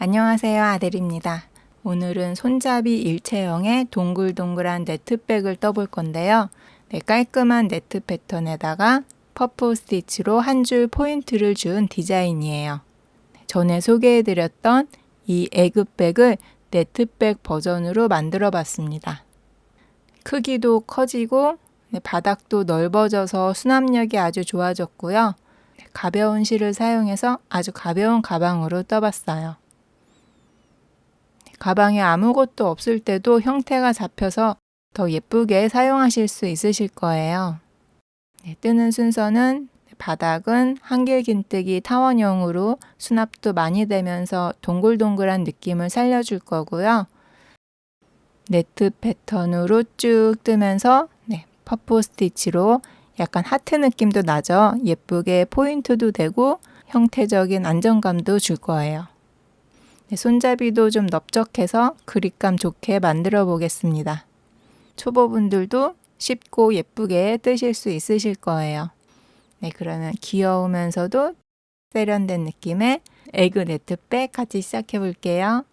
안녕하세요, 아델입니다. 오늘은 손잡이 일체형의 동글동글한 네트백을 떠볼 건데요. 깔끔한 네트 패턴에다가 퍼프 스티치로 한 줄 포인트를 준 디자인이에요. 전에 소개해드렸던 이 에그백을 네트백 버전으로 만들어 봤습니다. 크기도 커지고 바닥도 넓어져서 수납력이 아주 좋아졌고요. 가벼운 실을 사용해서 아주 가벼운 가방으로 떠봤어요. 가방에 아무것도 없을 때도 형태가 잡혀서 더 예쁘게 사용하실 수 있으실 거예요. 뜨는 순서는 바닥은 한길긴뜨기 타원형으로 수납도 많이 되면서 동글동글한 느낌을 살려줄 거고요. 네트 패턴으로 쭉 뜨면서 퍼프 스티치로 약간 하트 느낌도 나죠. 예쁘게 포인트도 되고 형태적인 안정감도 줄 거예요. 손잡이도 좀 넓적해서 그립감 좋게 만들어 보겠습니다. 초보분들도 쉽고 예쁘게 뜨실 수 있으실 거예요. 그러면 귀여우면서도 세련된 느낌의 에그 네트백 같이 시작해 볼게요.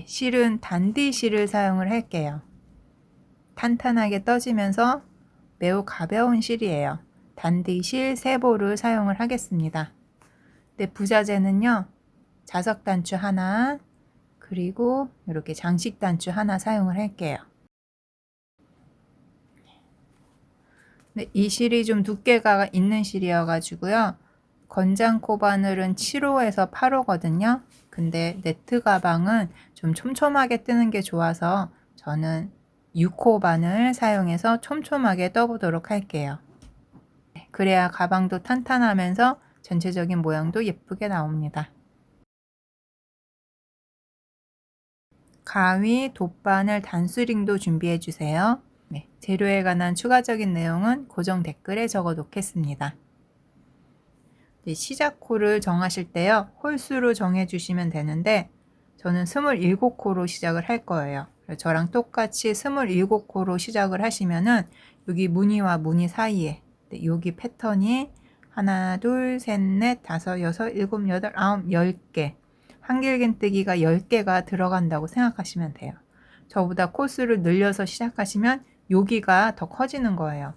실은 단디 실을 사용을 할게요. 탄탄하게 떠지면서 매우 가벼운 실이에요. 단디 실 3보를 사용을 하겠습니다. 부자재는요. 자석 단추 하나, 그리고 이렇게 장식 단추 하나 사용을 할게요. 이 실이 좀 두께가 있는 실이어 가지고요. 건장코 바늘은 7호에서 8호거든요. 근데 네트 가방은 좀 촘촘하게 뜨는 게 좋아서 저는 6호 바늘 사용해서 촘촘하게 떠보도록 할게요. 그래야 가방도 탄탄하면서 전체적인 모양도 예쁘게 나옵니다. 가위, 돗바늘, 단수링도 준비해 주세요. 재료에 관한 추가적인 내용은 고정 댓글에 적어 놓겠습니다. 시작호를 정하실 때요. 홀수로 정해 주시면 되는데 저는 27코로 시작을 할 거예요. 저랑 똑같이 27코로 시작을 하시면은 여기 무늬와 무늬 사이에 여기 패턴이 하나, 둘, 셋, 넷, 다섯, 여섯, 일곱, 여덟, 아홉, 10개 한길긴뜨기가 10개가 들어간다고 생각하시면 돼요. 저보다 코스를 늘려서 시작하시면 여기가 더 커지는 거예요.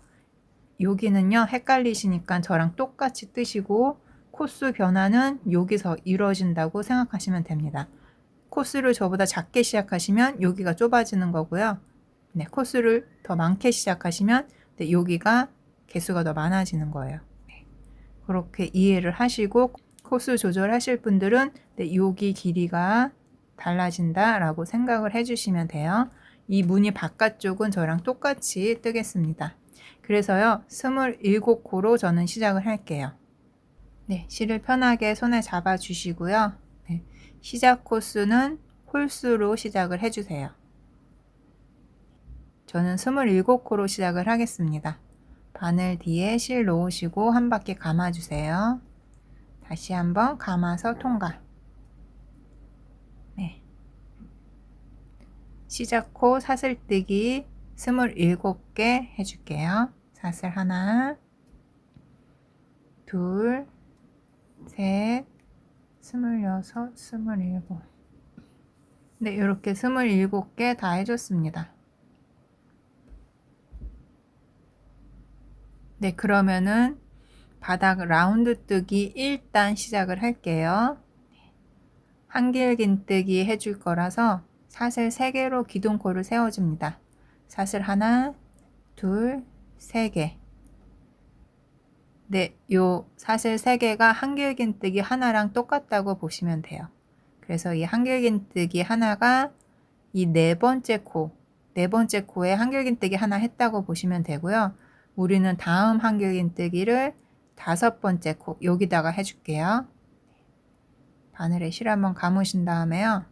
여기는요 헷갈리시니까 저랑 똑같이 뜨시고 코스 변화는 여기서 이루어진다고 생각하시면 됩니다. 코스를 저보다 작게 시작하시면 여기가 좁아지는 거고요. 코스를 더 많게 시작하시면 여기가 개수가 더 많아지는 거예요. 그렇게 이해를 하시고 코스 조절하실 분들은 여기 길이가 달라진다 라고 생각을 해주시면 돼요. 이 무늬 바깥쪽은 저랑 똑같이 뜨겠습니다. 그래서요 27코로 저는 시작을 할게요. 실을 편하게 손에 잡아 주시고요. 시작 코스는 홀수로 시작을 해주세요. 저는 27코로 시작을 하겠습니다. 바늘 뒤에 실 놓으시고 한 바퀴 감아주세요. 다시 한번 감아서 통과. 시작코 사슬뜨기 27개 해줄게요. 사슬 하나, 둘, 셋, 26, 27. 이렇게 27개 다 해줬습니다. 그러면은 바닥 라운드 뜨기 1단 시작을 할게요. 한길긴뜨기 해줄 거라서 사슬 3개로 기둥코를 세워줍니다. 사슬 하나, 둘, 3개. 요 사슬 3개가 한길긴뜨기 하나랑 똑같다고 보시면 돼요. 그래서 이 한길긴뜨기 하나가 이 네 번째 코에 한길긴뜨기 하나 했다고 보시면 되고요. 우리는 다음 한길긴뜨기를 5번째 코 여기다가 해줄게요. 바늘에 실 한번 감으신 다음에요.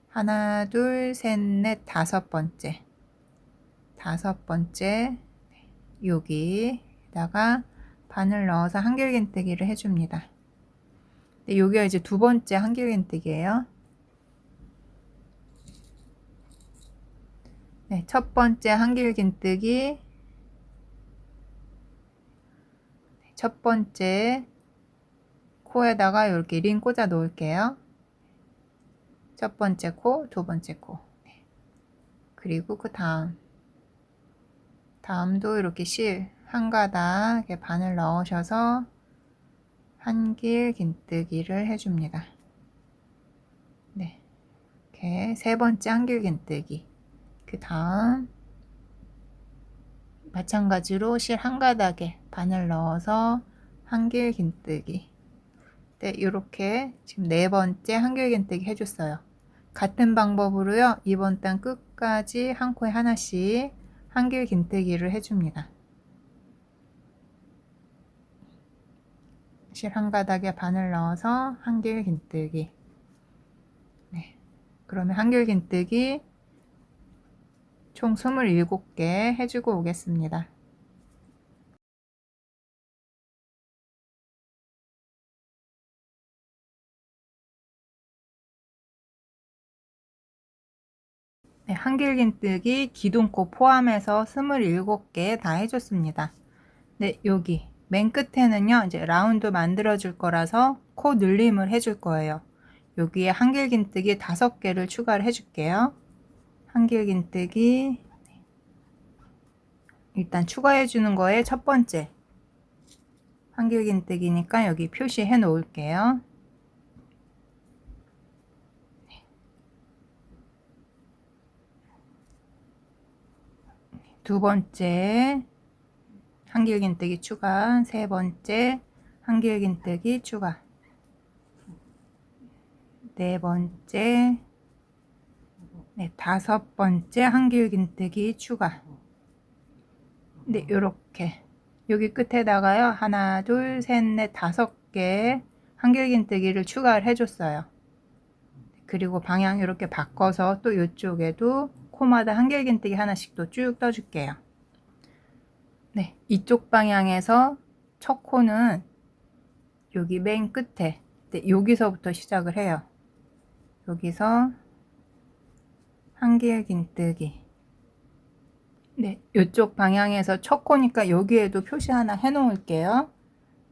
하나, 둘, 셋, 넷, 5번째. 5번째 여기다가 바늘 넣어서 한길긴뜨기를 해줍니다. 여기가 이제 2번째 한길긴뜨기예요. 첫 번째 한길긴뜨기, 첫 번째 코에다가 이렇게 링 꽂아 놓을게요. 첫 번째 코, 두 번째 코. 그리고 그 다음도 이렇게 실 한 가닥 바늘 넣으셔서 한길 긴뜨기를 해줍니다. 네, 이렇게 세 번째 한길 긴뜨기. 그 다음 마찬가지로 실 한 가닥에 바늘 넣어서 한길 긴뜨기. 네, 이렇게 지금 네 번째 한길 긴뜨기 해줬어요. 같은 방법으로요, 이번 단 끝까지 한 코에 하나씩 한길 긴뜨기를 해줍니다. 실 한 가닥에 바늘 넣어서 한길 긴뜨기. 네, 그러면 한길 긴뜨기 총 27개 해주고 오겠습니다. 네, 한길 긴뜨기 기둥코 포함해서 27개 다 해줬습니다. 네, 여기 맨 끝에는요, 이제 라운드 만들어 줄 거라서 코 늘림을 해줄 거예요. 여기에 한길 긴뜨기 5개를 추가를 해줄게요. 한길 긴뜨기 일단 추가해 주는 거에 첫 번째 한길 긴뜨기니까 여기 표시해 놓을게요. 두 번째 한길 긴뜨기 추가, 세 번째 한길 긴뜨기 추가, 네 번째, 네, 다섯 번째 한길 긴뜨기 추가. 네, 요렇게 여기 끝에다가요, 하나, 둘, 셋, 넷, 5개 한길 긴뜨기를 추가를 해줬어요. 그리고 방향 이렇게 바꿔서 또 이쪽에도 코마다 한길 긴뜨기 하나씩 또 쭉 떠줄게요. 네, 이쪽 방향에서 첫 코는 여기 맨 끝에, 네, 여기서부터 시작을 해요. 여기서 한길 긴뜨기. 네, 이쪽 방향에서 첫 코니까 여기에도 표시 하나 해 놓을게요.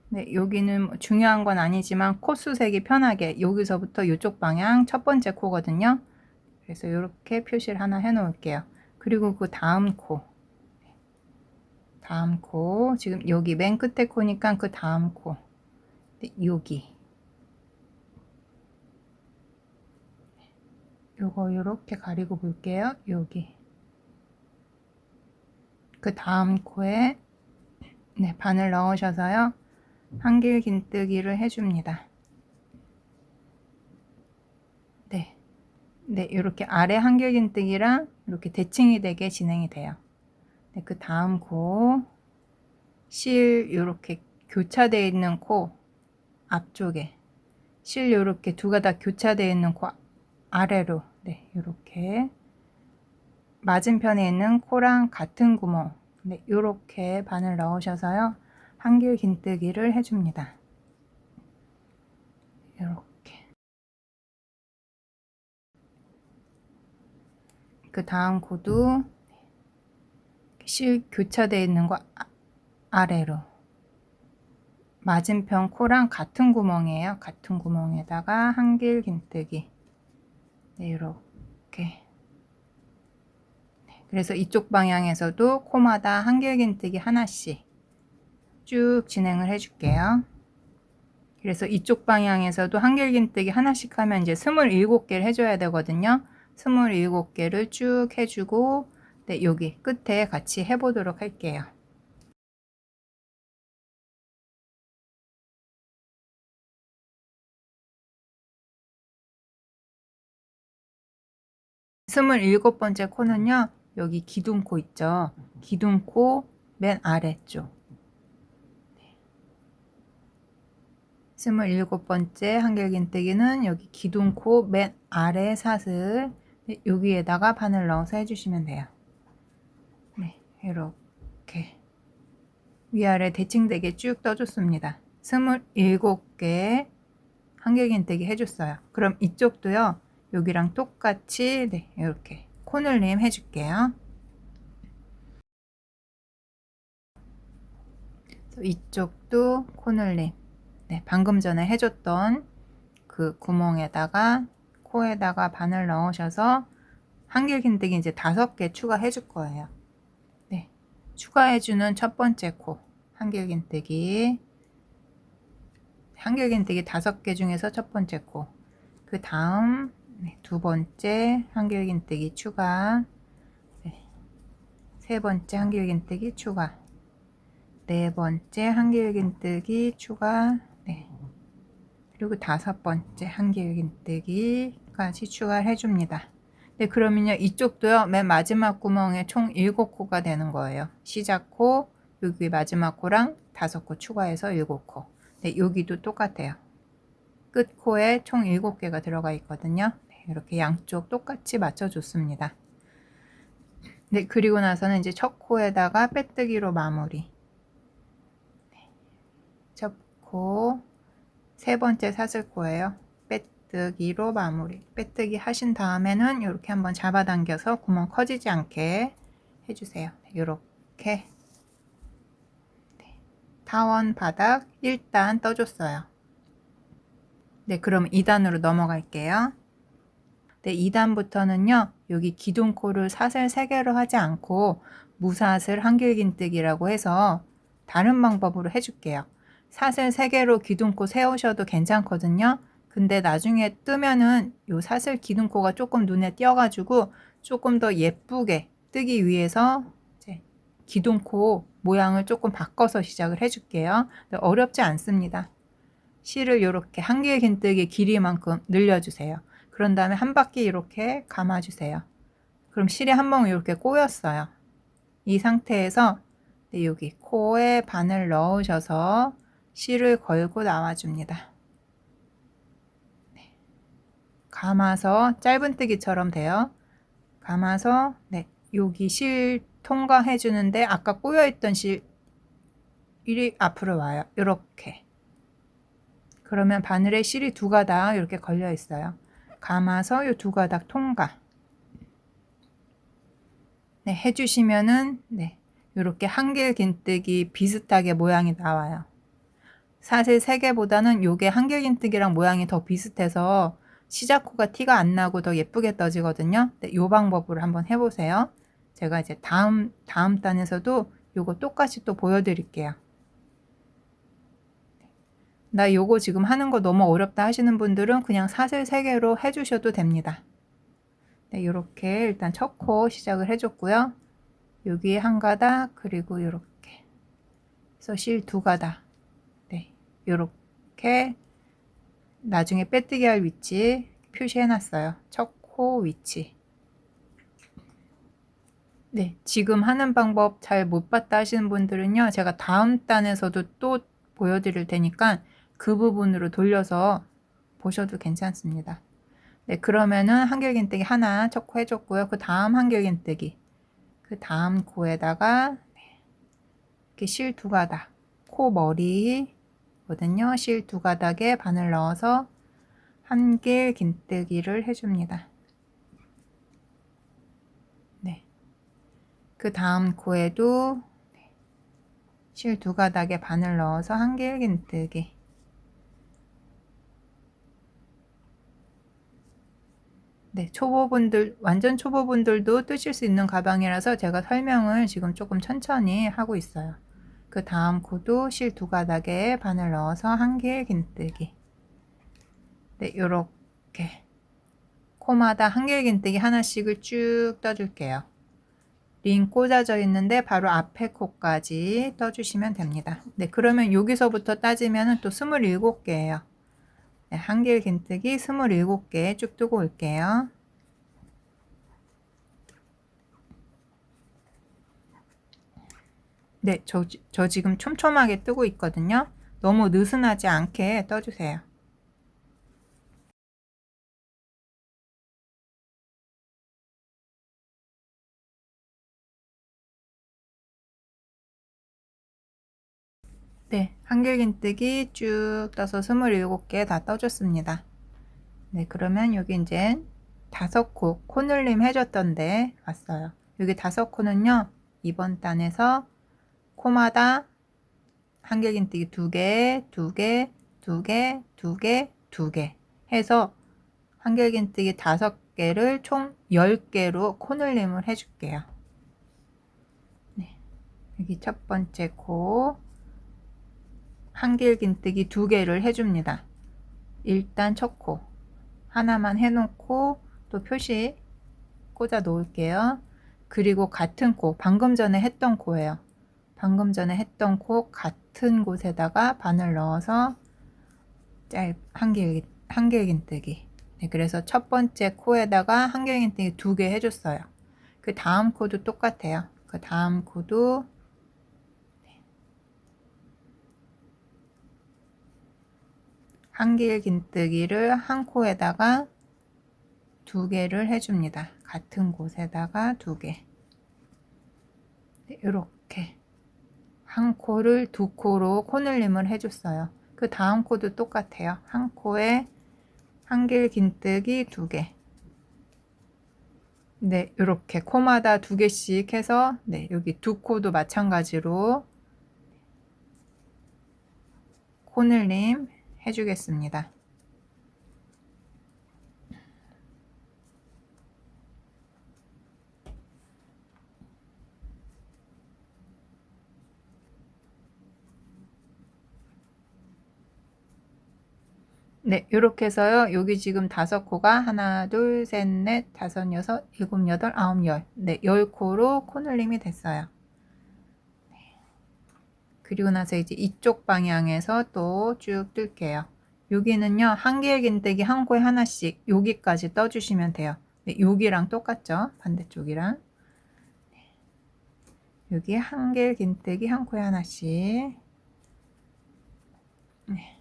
네, 여기는 뭐 중요한 건 아니지만 코수 세기 편하게 여기서부터 이쪽 방향 첫 번째 코거든요. 그래서 이렇게 표시를 하나 해 놓을게요. 그리고 그 다음 코, 지금 여기 맨 끝에 코니까 그 다음 코, 네, 여기 요거 이렇게 가리고 볼게요. 여기 그 다음 코에 네, 바늘 넣으셔서요, 한길 긴뜨기를 해줍니다. 네, 네, 이렇게 아래 한길 긴뜨기랑 이렇게 대칭이 되게 진행이 돼요. 네, 그 다음 코, 실 이렇게 교차되어 있는 코 앞쪽에, 실 이렇게 두 가닥 교차되어 있는 코 아래로, 네, 이렇게 맞은편에 있는 코랑 같은 구멍, 네, 이렇게 바늘 넣으셔서요, 한길 긴뜨기를 해줍니다. 이렇게. 그 다음 코도 실 교차되어 있는 거 아래로, 맞은편 코랑 같은 구멍이에요. 같은 구멍에다가 한길 긴뜨기. 네, 이렇게. 그래서 이쪽 방향에서도 코마다 한길 긴뜨기 하나씩 쭉 진행을 해줄게요. 그래서 이쪽 방향에서도 한길 긴뜨기 하나씩 하면 이제 27개를 해줘야 되거든요. 27개를 쭉 해주고, 네, 여기 끝에 같이 해보도록 할게요. 스물일곱 번째 코는요, 여기 기둥코 있죠. 기둥코 맨 아래쪽. 27번째 한길 긴뜨기는 여기 기둥코 맨 아래 사슬, 여기에다가 바늘 넣어서 해주시면 돼요. 네, 이렇게 위아래 대칭되게 쭉 떠줬습니다. 27개 한길 긴뜨기 해줬어요. 그럼 이쪽도요, 여기랑 똑같이, 네, 이렇게 코늘림 해줄게요. 이쪽도 코늘림, 네, 방금 전에 해줬던 그 구멍에다가 코에다가 바늘 넣으셔서 한길긴뜨기 이제 5개 추가해 줄 거예요. 네, 추가해주는 첫 번째 코 한길긴뜨기, 한길긴뜨기 5개 중에서 첫 번째 코, 그 다음 두 번째 한길긴뜨기 추가, 세 번째 한길긴뜨기 추가, 네 번째 한길긴뜨기 추가, 그리고 5번째 한길긴뜨기까지 추가해 줍니다. 네, 그러면요 이쪽도요 맨 마지막 구멍에 총 7코가 되는 거예요. 시작코, 여기 마지막 코랑 5코 추가해서 7코. 네, 여기도 똑같아요. 끝코에 총 7개가 들어가 있거든요. 네, 이렇게 양쪽 똑같이 맞춰줬습니다. 네, 그리고 나서는 이제 첫 코에다가 빼뜨기로 마무리. 첫 코, 세 번째 사슬코예요. 빼뜨기로 마무리. 빼뜨기 하신 다음에는 이렇게 한번 잡아당겨서 구멍 커지지 않게 해주세요. 이렇게 타원 바닥 1단 떠줬어요. 네, 그럼 2단으로 넘어갈게요. 네, 2단부터는요 여기 기둥코를 사슬 3개로 하지 않고 무사슬 한길긴뜨기라고 해서 다른 방법으로 해줄게요. 사슬 3개로 기둥코 세우셔도 괜찮거든요. 근데 나중에 뜨면은 요 사슬 기둥코가 조금 눈에 띄어가지고 조금 더 예쁘게 뜨기 위해서 이제 기둥코 모양을 조금 바꿔서 시작을 해줄게요. 어렵지 않습니다. 실을 이렇게 한길긴뜨기 길이만큼 늘려주세요. 그런 다음에 한 바퀴 이렇게 감아주세요. 그럼 실이 한 번 이렇게 꼬였어요. 이 상태에서 여기 코에 바늘 넣으셔서 실을 걸고 나와줍니다. 감아서 짧은뜨기처럼 돼요. 감아서 여기 실 통과해 주는데 아까 꼬여있던 실이 앞으로 와요. 이렇게. 그러면 바늘에 실이 2가닥 이렇게 걸려 있어요. 감아서 이 2가닥 통과. 네, 해주시면은 이렇게 한길긴뜨기 비슷하게 모양이 나와요. 사실 3개보다는 요게 한길긴뜨기랑 모양이 더 비슷해서 시작코가 티가 안 나고 더 예쁘게 떠지거든요. 이 방법으로 한번 해보세요. 제가 이제 다음 단에서도 요거 똑같이 또 보여드릴게요. 나 요거 지금 하는 거 너무 어렵다 하시는 분들은 그냥 사슬 3개로 해주셔도 됩니다. 네, 요렇게 일단 첫 코 시작을 해줬고요. 여기에 1가닥, 그리고 요렇게 그래서 실 2가닥. 네, 요렇게 나중에 빼뜨기 할 위치 표시해 놨어요. 첫 코 위치. 네, 지금 하는 방법 잘 못 봤다 하시는 분들은요 제가 다음 단에서도 또 보여드릴 테니까 그 부분으로 돌려서 보셔도 괜찮습니다. 네, 그러면은 한길긴뜨기 하나 첫 코 해줬고요. 그 다음 한길긴뜨기, 그 다음 코에다가 이렇게 실 2가닥, 코 머리거든요. 실 2가닥에 바늘 넣어서 한길긴뜨기를 해줍니다. 네, 그 다음 코에도 실 2가닥에 바늘 넣어서 한길긴뜨기. 네, 초보분들, 완전 초보분들도 뜨실 수 있는 가방이라서 제가 설명을 지금 조금 천천히 하고 있어요. 그 다음 코도 실 2가닥에 바늘 넣어서 한길긴뜨기. 네, 요렇게 코마다 한길긴뜨기 하나씩을 쭉 떠줄게요. 링 꽂아져 있는데 바로 앞에 코까지 떠주시면 됩니다. 네, 그러면 여기서부터 따지면 또 27개예요. 네, 한길긴뜨기 27개 쭉 뜨고 올게요. 네, 저 지금 촘촘하게 뜨고 있거든요. 너무 느슨하지 않게 떠주세요. 네, 한길긴뜨기 쭉 떠서 27개 다 떠줬습니다. 네, 그러면 여기 이제 5코, 코늘림 해줬던데 왔어요. 여기 5코는요, 이번 단에서 코마다 한길긴뜨기 2개, 2개, 두 개, 두 개, 두 개 해서 한길긴뜨기 5개를 총 10개로 코늘림을 해줄게요. 네, 여기 첫 번째 코 한길긴뜨기 2개를 해줍니다. 일단 첫 코 하나만 해놓고 또 표시 꽂아 놓을게요. 그리고 같은 코, 방금 전에 했던 코예요. 방금 전에 했던 코 같은 곳에다가 바늘 넣어서 한길긴뜨기. 네, 그래서 첫 번째 코에다가 한길긴뜨기 2개 해줬어요. 그 다음 코도 똑같아요. 그 다음 코도 한길긴뜨기를 한 코에다가 2개를 해줍니다. 같은 곳에다가 2개. 네, 이렇게 한 코를 2코로 코늘림을 해줬어요. 그 다음 코도 똑같아요. 한 코에 한길긴뜨기 2개. 네, 이렇게 코마다 2개씩 해서 네, 여기 2코도 마찬가지로 코늘림 해주겠습니다. 네, 이렇게 해서요. 여기 지금 5코가 하나, 둘, 셋, 넷, 다섯, 여섯, 일곱, 여덟, 아홉, 열. 네, 10코로 코늘림이 됐어요. 그리고 나서 이제 이쪽 방향에서 또 쭉 뜰게요. 여기는요, 한길긴뜨기 한 코에 하나씩 여기까지 떠주시면 돼요. 네, 여기랑 똑같죠? 반대쪽이랑. 여기 한길긴뜨기 한 코에 하나씩. 네.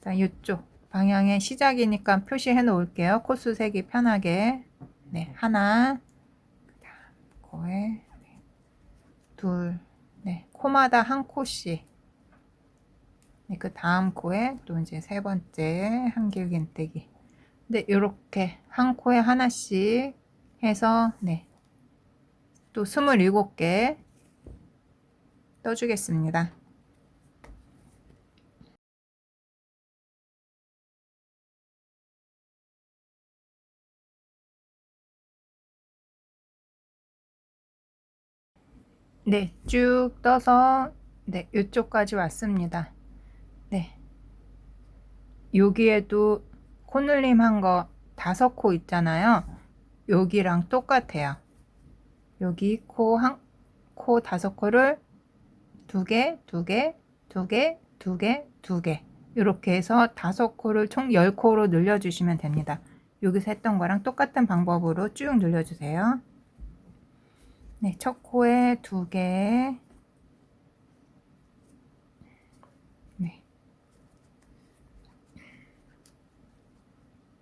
자, 이쪽 방향의 시작이니까 표시해 놓을게요. 코수 세기 편하게. 네, 하나, 그다음 코에 둘, 네, 코마다 한 코씩. 네, 그 다음 코에 또 이제 세 번째 한길긴뜨기. 네, 이렇게 한 코에 하나씩 해서 네, 또 27개 떠주겠습니다. 네, 쭉 떠서 네, 이쪽까지 왔습니다. 네, 여기에도 코늘림 한 거 5코 있잖아요. 여기랑 똑같아요. 여기 코 5코를 2개, 2개, 2개, 2개, 2개 이렇게 해서 5코를 총 10코로 늘려주시면 됩니다. 여기서 했던 거랑 똑같은 방법으로 쭉 늘려주세요. 네, 첫 코에 2개. 네.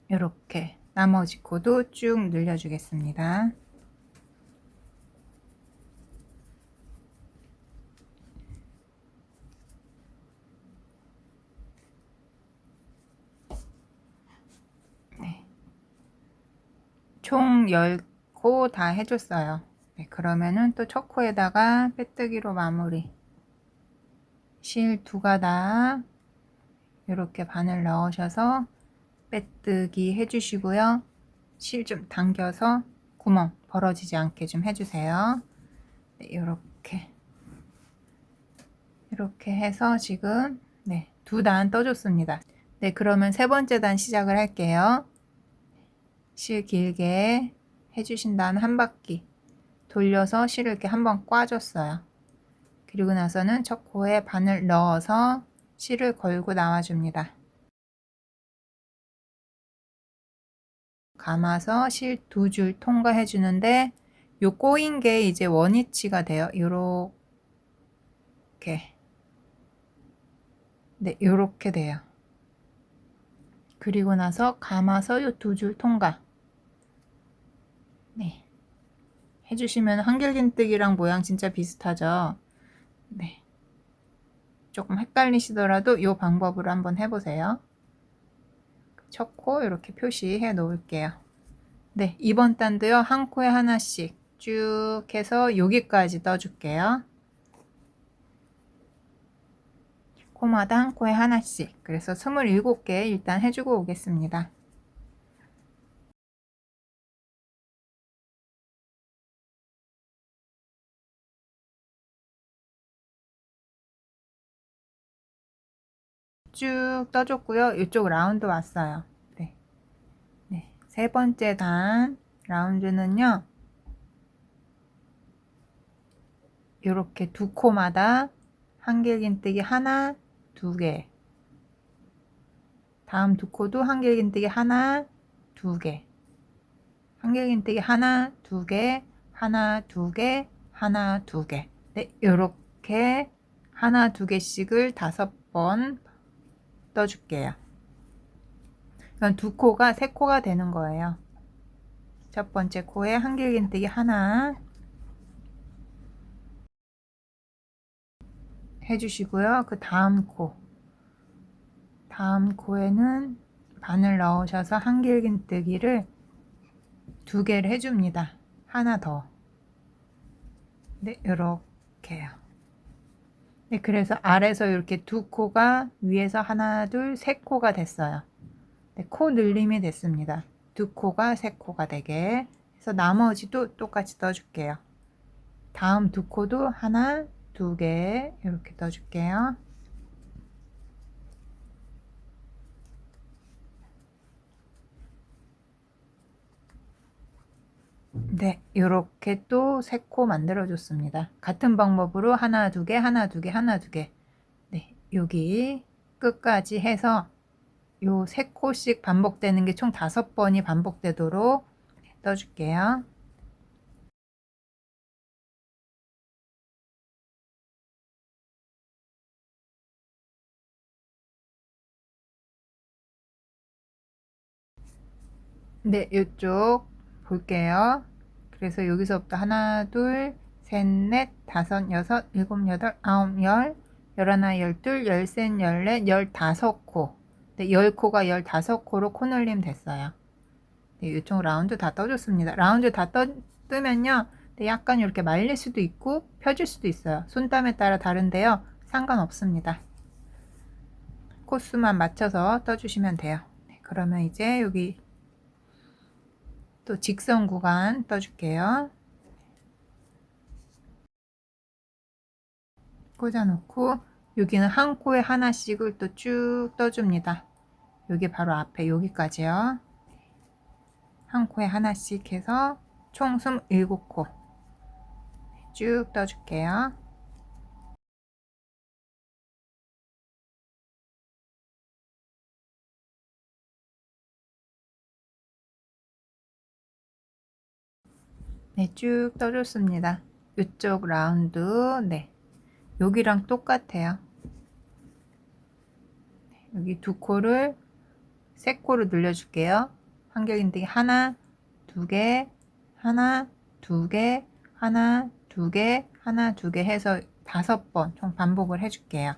이렇게 나머지 코도 쭉 늘려주겠습니다. 네. 총 10코 다 해줬어요. 네, 그러면은 또 첫 코에다가 빼뜨기로 마무리. 실 2가닥 이렇게 바늘 넣으셔서 빼뜨기 해주시고요. 실 좀 당겨서 구멍 벌어지지 않게 좀 해주세요. 네, 이렇게 해서 지금 네, 2단 떠줬습니다. 네, 그러면 세 번째 단 시작을 할게요. 실 길게 해주신 다음 한 바퀴 돌려서 실을 이렇게 한번 꽈줬어요. 그리고 나서는 첫 코에 바늘 넣어서 실을 걸고 나와줍니다. 감아서 실 2줄 통과해 주는데 요 꼬인 게 이제 원위치가 돼요. 요렇게. 네, 요렇게 돼요. 그리고 나서 감아서 요 2줄 통과. 네. 해주시면 한길긴뜨기랑 모양 진짜 비슷하죠? 네. 조금 헷갈리시더라도 요 방법으로 한번 해보세요. 첫 코 이렇게 표시해 놓을게요. 네, 이번 단도요. 한 코에 하나씩 쭉 해서 여기까지 떠줄게요. 코마다 한 코에 하나씩. 그래서 27개 일단 해주고 오겠습니다. 쭉 떠줬고요. 이쪽 라운드 왔어요. 네. 네. 세 번째 단 라운드는요. 이렇게 두 코마다 한길긴뜨기 하나, 두 개. 다음 두 코도 한길긴뜨기 하나, 두 개. 한길긴뜨기 하나, 두 개, 하나, 두 개, 하나, 두 개. 네, 이렇게 하나, 두 개씩을 5번 떠줄게요. 그럼 두 코가 세 코가 되는 거예요. 첫 번째 코에 한길긴뜨기 하나 해주시고요. 그 다음 코에는 바늘 넣으셔서 한길긴뜨기를 두 개를 해줍니다. 하나 더. 네, 이렇게요. 네, 그래서 아래서 이렇게 두 코가 위에서 하나, 둘, 세 코가 됐어요. 네, 코 늘림이 됐습니다. 두 코가 세 코가 되게. 그래서 나머지도 똑같이 떠줄게요. 다음 두 코도 하나, 두 개 이렇게 떠줄게요. 네, 이렇게 또 세 코 만들어 줬습니다. 같은 방법으로 하나, 두 개, 하나, 두 개, 하나, 두 개. 네, 여기 끝까지 해서 요 세 코씩 반복되는 게 총 5번이 반복되도록 떠줄게요. 네, 이쪽 볼게요. 그래서 여기서부터 하나, 둘, 셋, 넷, 다섯, 여섯, 일곱, 여덟, 아홉, 열, 열하나, 열둘, 열셋, 열넷, 15코. 네, 10코가 15코로 코늘림 됐어요. 네, 이쪽 라운드 다 떠줬습니다. 라운드 다 뜨면요. 네, 약간 이렇게 말릴 수도 있고 펴질 수도 있어요. 손땀에 따라 다른데요. 상관없습니다. 코스만 맞춰서 떠주시면 돼요. 네, 그러면 이제 여기 또 직선 구간 떠줄게요. 꽂아놓고 여기는 한 코에 하나씩을 또 쭉 떠줍니다. 여기 바로 앞에 여기까지요. 한 코에 하나씩 해서 총 27코 쭉 떠줄게요. 네, 쭉 떠줬습니다. 이쪽 라운드, 네, 여기랑 똑같아요. 여기 두 코를 세 코로 늘려줄게요. 한길긴뜨기 하나, 두 개, 하나, 두 개, 하나, 두 개, 하나, 두 개 해서 5번 총 반복을 해줄게요.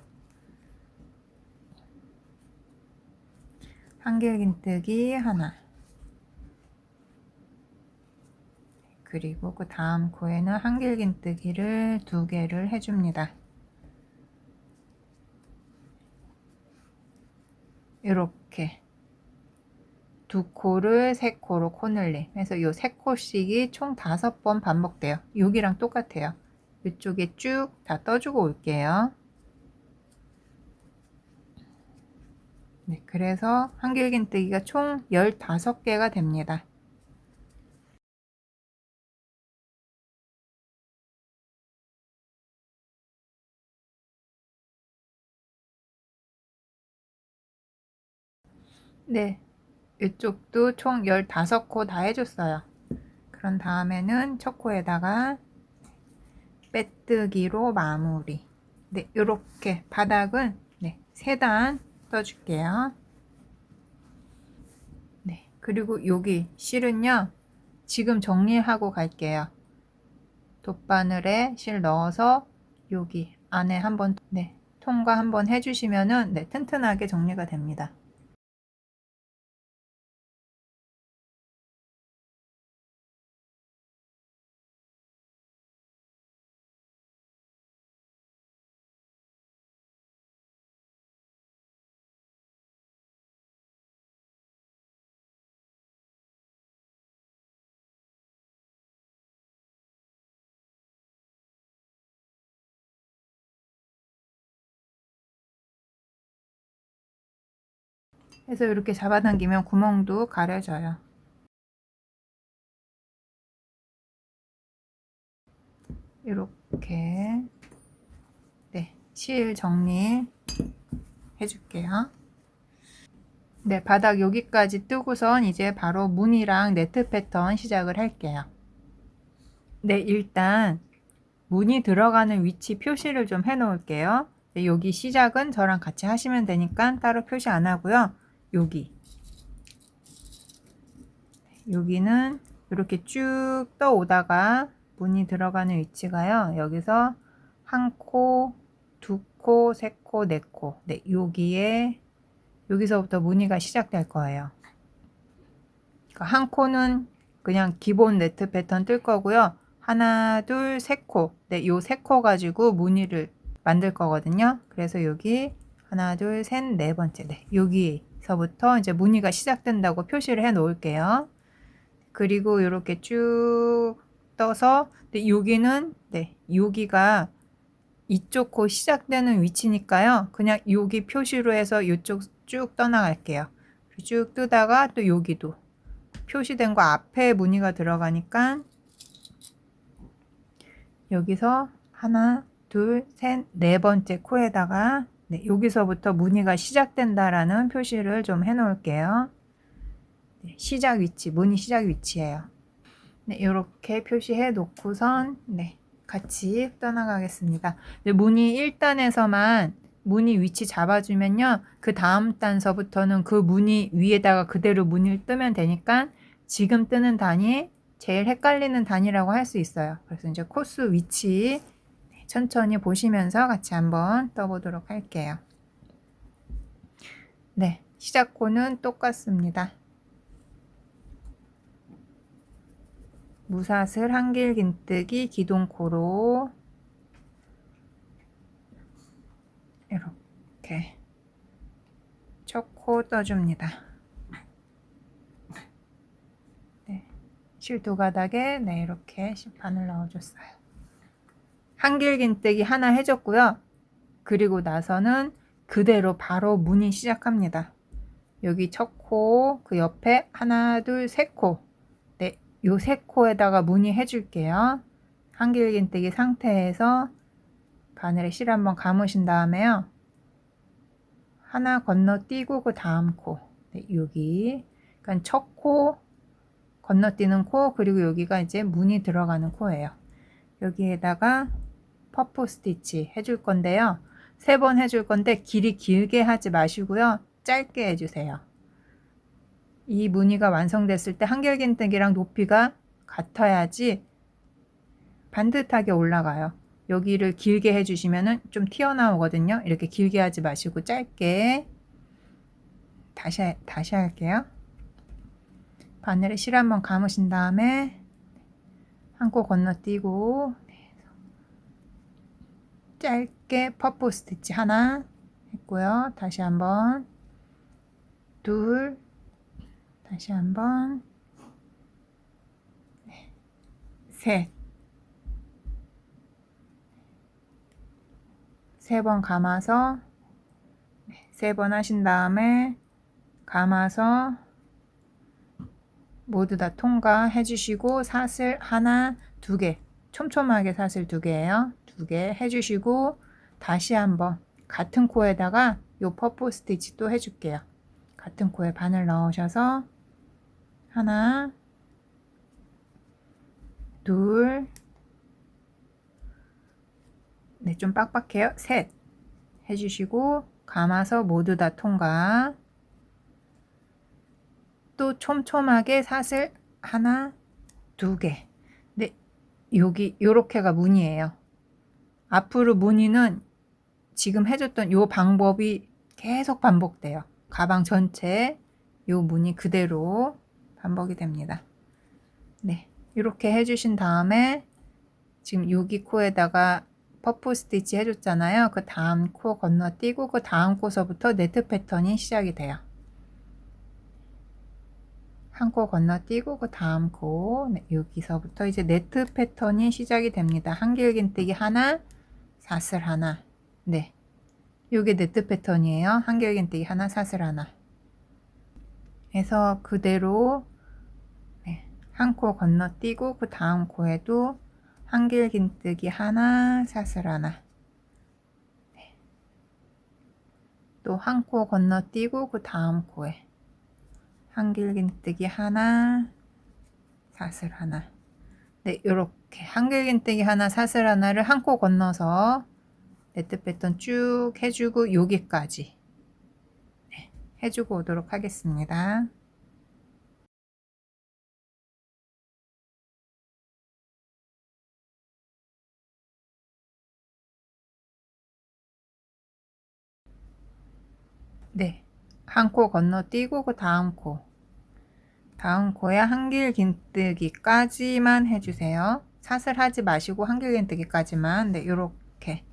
한길긴뜨기 하나. 그리고 그 다음 코에는 한길긴뜨기를 두 개를 해줍니다. 이렇게 두 코를 세 코로 코늘림 해서 요 세 코씩이 총 5번 반복돼요. 여기랑 똑같아요. 이쪽에 쭉 다 떠주고 올게요. 네, 그래서 한길긴뜨기가 총 15개가 됩니다. 네, 이쪽도 총 15코 다 해줬어요. 그런 다음에는 첫 코에다가 빼뜨기로 마무리. 네, 이렇게 바닥은 네, 3단 떠줄게요. 네, 그리고 여기 실은요, 지금 정리하고 갈게요. 돗바늘에 실 넣어서 여기 안에 한번 네, 통과 한번 해주시면은 네, 튼튼하게 정리가 됩니다. 해서 이렇게 잡아당기면 구멍도 가려져요. 이렇게 네, 실 정리 해줄게요. 네, 바닥 여기까지 뜨고선 이제 바로 무늬랑 네트 패턴 시작을 할게요. 네, 일단 무늬 들어가는 위치 표시를 좀 해 놓을게요. 네, 여기 시작은 저랑 같이 하시면 되니까 따로 표시 안 하고요. 여기는 이렇게 쭉 떠오다가 무늬 들어가는 위치가요. 여기서 한 코, 두 코, 세 코, 네 코. 네, 여기서부터 무늬가 시작될 거예요. 한 코는 그냥 기본 네트 패턴 뜰 거고요. 하나, 둘, 세 코. 네, 요 세 코 가지고 무늬를 만들 거거든요. 그래서 여기 하나, 둘, 셋, 네 번째. 네, 여기서부터 이제 무늬가 시작된다고 표시를 해 놓을게요. 그리고 이렇게 쭉 떠서 네, 여기는 네, 여기가 이쪽 코 시작되는 위치니까요. 그냥 여기 표시로 해서 이쪽 쭉 떠나갈게요. 쭉 뜨다가 또 여기도 표시된 거 앞에 무늬가 들어가니까 여기서 하나, 둘, 셋, 네 번째 코에다가 네, 여기서부터 무늬가 시작된다라는 표시를 좀 해 놓을게요. 네, 시작 위치, 무늬 시작 위치예요. 네, 이렇게 표시해 놓고선 네, 같이 떠나가겠습니다. 네, 무늬 1단에서만 무늬 위치 잡아주면요. 그 다음 단서부터는 그 무늬 위에다가 그대로 무늬를 뜨면 되니까 지금 뜨는 단이 제일 헷갈리는 단이라고 할 수 있어요. 그래서 이제 코스 위치 천천히 보시면서 같이 한번 떠보도록 할게요. 네, 시작 코는 똑같습니다. 무사슬 한길긴뜨기 기둥코로 이렇게 첫 코 떠줍니다. 네, 실 두 가닥에 네, 이렇게 바늘 넣어줬어요. 한길긴뜨기 하나 해줬고요. 그리고 나서는 그대로 바로 무늬 시작합니다. 여기 첫 코, 그 옆에 하나, 둘, 세 코. 네, 요 세 코에다가 무늬 해줄게요. 한길긴뜨기 상태에서 바늘에 실 한번 감으신 다음에요. 하나 건너뛰고 그 다음 코. 네, 여기. 그러니까 첫 코, 건너뛰는 코, 그리고 여기가 이제 무늬 들어가는 코예요. 여기에다가 퍼프 스티치 해줄 건데요. 3번 해줄 건데 길이 길게 하지 마시고요. 짧게 해주세요. 이 무늬가 완성됐을 때 한길긴뜨기랑 높이가 같아야지 반듯하게 올라가요. 여기를 길게 해주시면 좀 튀어나오거든요. 이렇게 길게 하지 마시고 짧게 다시 할게요. 바늘에 실 한번 감으신 다음에 한 코 건너뛰고 짧게 퍼프 스티치 하나 했고요. 다시 한번 둘, 다시 한번 셋, 3번 감아서 3번 하신 다음에 감아서 모두 다 통과해 주시고 사슬 하나, 두 개, 촘촘하게 사슬 2개예요. 2개 해주시고 다시 한번 같은 코에다가 요 퍼프 스티치 또 해줄게요. 같은 코에 바늘 넣으셔서 하나, 둘, 네, 좀 빡빡해요. 셋 해주시고 감아서 모두 다 통과. 또 촘촘하게 사슬 하나, 2개. 네, 여기 요렇게가 무늬예요. 앞으로 무늬는 지금 해줬던 요 방법이 계속 반복돼요. 가방 전체에 요 무늬 그대로 반복이 됩니다. 네, 이렇게 해주신 다음에 지금 여기 코에다가 퍼프 스티치 해줬잖아요. 그 다음 코 건너뛰고 그 다음 코서부터 네트 패턴이 시작이 돼요. 한 코 건너뛰고 그 다음 코 네, 여기서부터 이제 네트 패턴이 시작이 됩니다. 한길긴뜨기 하나, 사슬 하나. 네, 요게 네트 패턴이에요. 한길긴뜨기 하나, 사슬 하나. 해서 그대로 한 코 건너뛰고 그 다음 코에도 한길긴뜨기 하나, 사슬 하나, 또 한 코 건너뛰고 그 다음 코에 한길긴뜨기 하나, 사슬 하나. 네, 이렇게 한길긴뜨기 하나, 사슬 하나를 한 코 건너서 네트 패턴 쭉 해주고 여기까지 해주고 오도록 하겠습니다. 네, 한 코 건너뛰고 그 다음 코에 한길긴뜨기까지만 해주세요. 사슬 하지 마시고 한길긴뜨기까지만. 네, 요렇게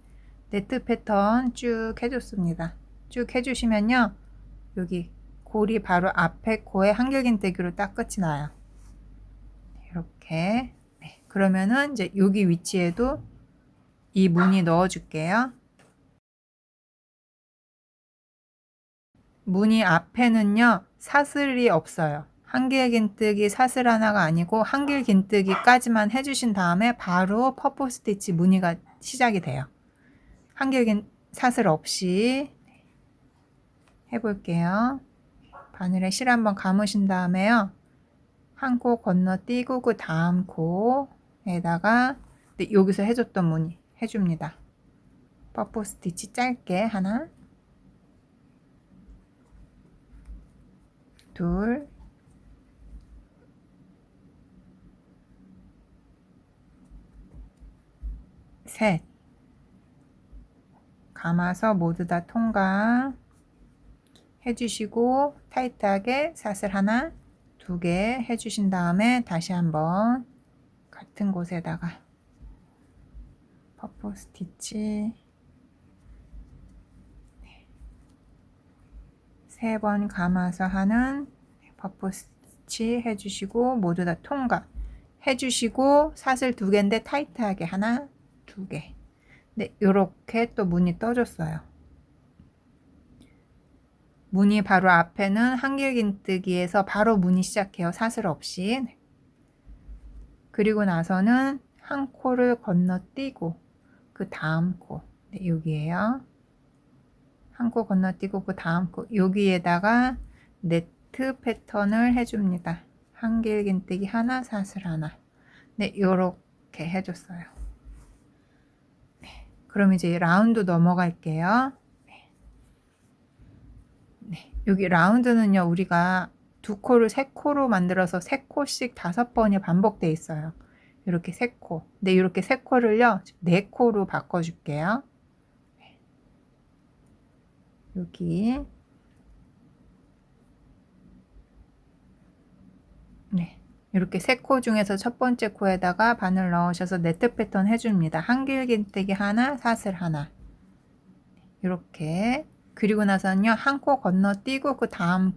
네트 패턴 쭉 해줬습니다. 쭉 해주시면요, 여기 고리 바로 앞에 코에 한길긴뜨기로 딱 끝이 나요. 이렇게. 네, 그러면은 이제 여기 위치에도 이 무늬 넣어줄게요. 무늬 앞에는요, 사슬이 없어요. 한길긴뜨기 사슬 하나가 아니고 한길긴뜨기까지만 해주신 다음에 바로 퍼프 스티치 무늬가 시작이 돼요. 한길긴 사슬 없이 해볼게요. 바늘에 실 한번 감으신 다음에요, 한 코 건너뛰고 그 다음 코에다가 여기서 해줬던 무늬 해줍니다. 퍼프 스티치 짧게 하나, 둘, 셋. 감아서 모두 다 통과 해주시고 타이트하게 사슬 하나, 두 개 해주신 다음에 다시 한번 같은 곳에다가 퍼프 스티치 3번 감아서 하는 퍼프 스티치 해주시고 모두 다 통과 해주시고 사슬 2개인데 타이트하게 하나, 2개. 네, 요렇게 또 무늬 떠줬어요. 무늬 바로 앞에는 한길긴뜨기에서 바로 무늬 시작해요. 사슬 없이. 그리고 나서는 한 코를 건너뛰고 그 다음 코. 네, 여기에요. 한 코 건너뛰고 그 다음 코. 여기에다가 네트 패턴을 해줍니다. 한길긴뜨기 하나, 사슬 하나. 네, 요렇게 해줬어요. 네, 그럼 이제 라운드 넘어갈게요. 네, 여기 라운드는요, 우리가 두 코를 세 코로 만들어서 세 코씩 5번이 반복돼 있어요. 이렇게 세 코. 근데 이렇게 세 코를요, 네 코로 바꿔줄게요. 여기. 네. 이렇게 세 코 중에서 첫 번째 코에다가 바늘 넣으셔서 네트 패턴 해줍니다. 한길긴뜨기 하나, 사슬 하나. 이렇게. 그리고 나서는요, 한 코 건너뛰고 그 다음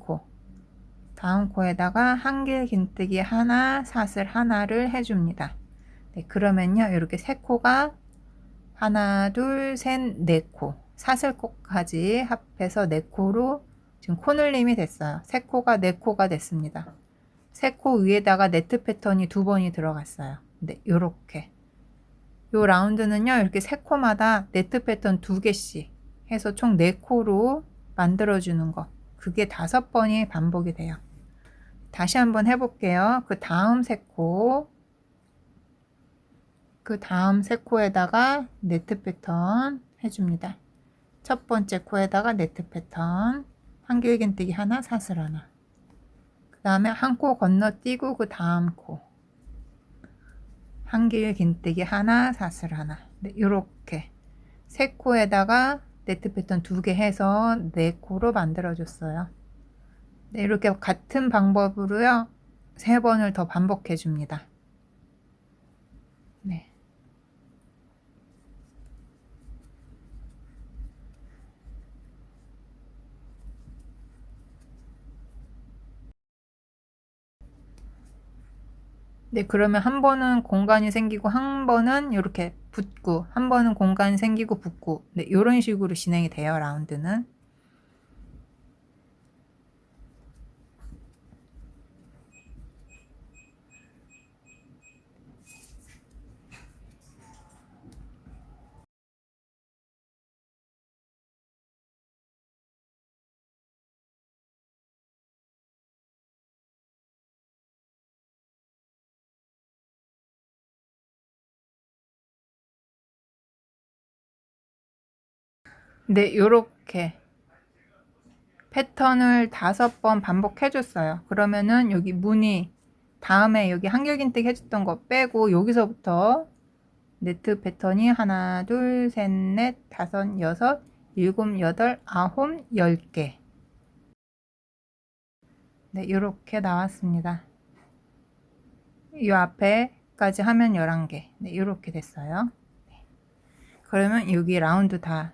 코에다가 한길긴뜨기 하나, 사슬 하나를 해줍니다. 네, 그러면요, 이렇게 세 코가 하나, 둘, 셋, 네 코. 사슬코까지 합해서 네 코로 지금 코늘림이 됐어요. 세 코가 네 코가 됐습니다. 세 코 위에다가 네트 패턴이 2번이 들어갔어요. 네, 요렇게. 요 라운드는요, 이렇게 세 코마다 네트 패턴 2개씩 해서 총 4코로 만들어주는 거. 그게 5번이 반복이 돼요. 다시 한번 해볼게요. 그 다음 세 코에다가 네트 패턴 해줍니다. 첫 번째 코에다가 네트 패턴, 한길긴뜨기 하나, 사슬 하나. 그 다음에 한 코 건너뛰고 그 다음 코, 한길긴뜨기 하나, 사슬 하나. 네, 이렇게 세 코에다가 네트 패턴 2개 해서 4코로 만들어줬어요. 네, 이렇게 같은 방법으로요, 3번을 더 반복해 줍니다. 네. 네, 그러면 한 번은 공간이 생기고 한 번은 이렇게 붙고 한 번은 공간이 생기고 붙고, 네, 이런 식으로 진행이 돼요. 라운드는. 네, 요렇게 패턴을 5번 반복해 줬어요. 그러면은 여기 무늬 다음에 여기 한길긴뜨기 해줬던 거 빼고 여기서부터 네트 패턴이 하나, 둘, 셋, 넷, 다섯, 여섯, 일곱, 여덟, 아홉, 10개. 네, 이렇게 나왔습니다. 이 앞에까지 하면 11개. 네, 이렇게 됐어요. 네. 그러면 여기 라운드 다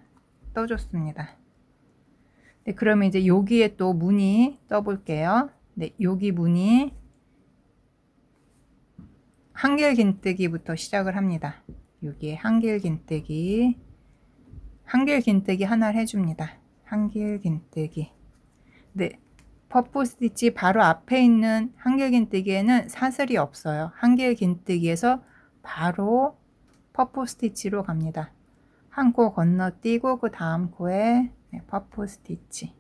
떠줬습니다. 네, 그러면 이제 여기에 또 무늬 떠볼게요. 네, 여기 무늬 한길긴뜨기부터 시작을 합니다. 여기에 한길긴뜨기 하나를 해줍니다. 한길긴뜨기. 네, 퍼프 스티치 바로 앞에 있는 한길긴뜨기에는 사슬이 없어요. 한길긴뜨기에서 바로 퍼프 스티치로 갑니다. 한 코 건너뛰고 그 다음 코에 퍼프 스티치.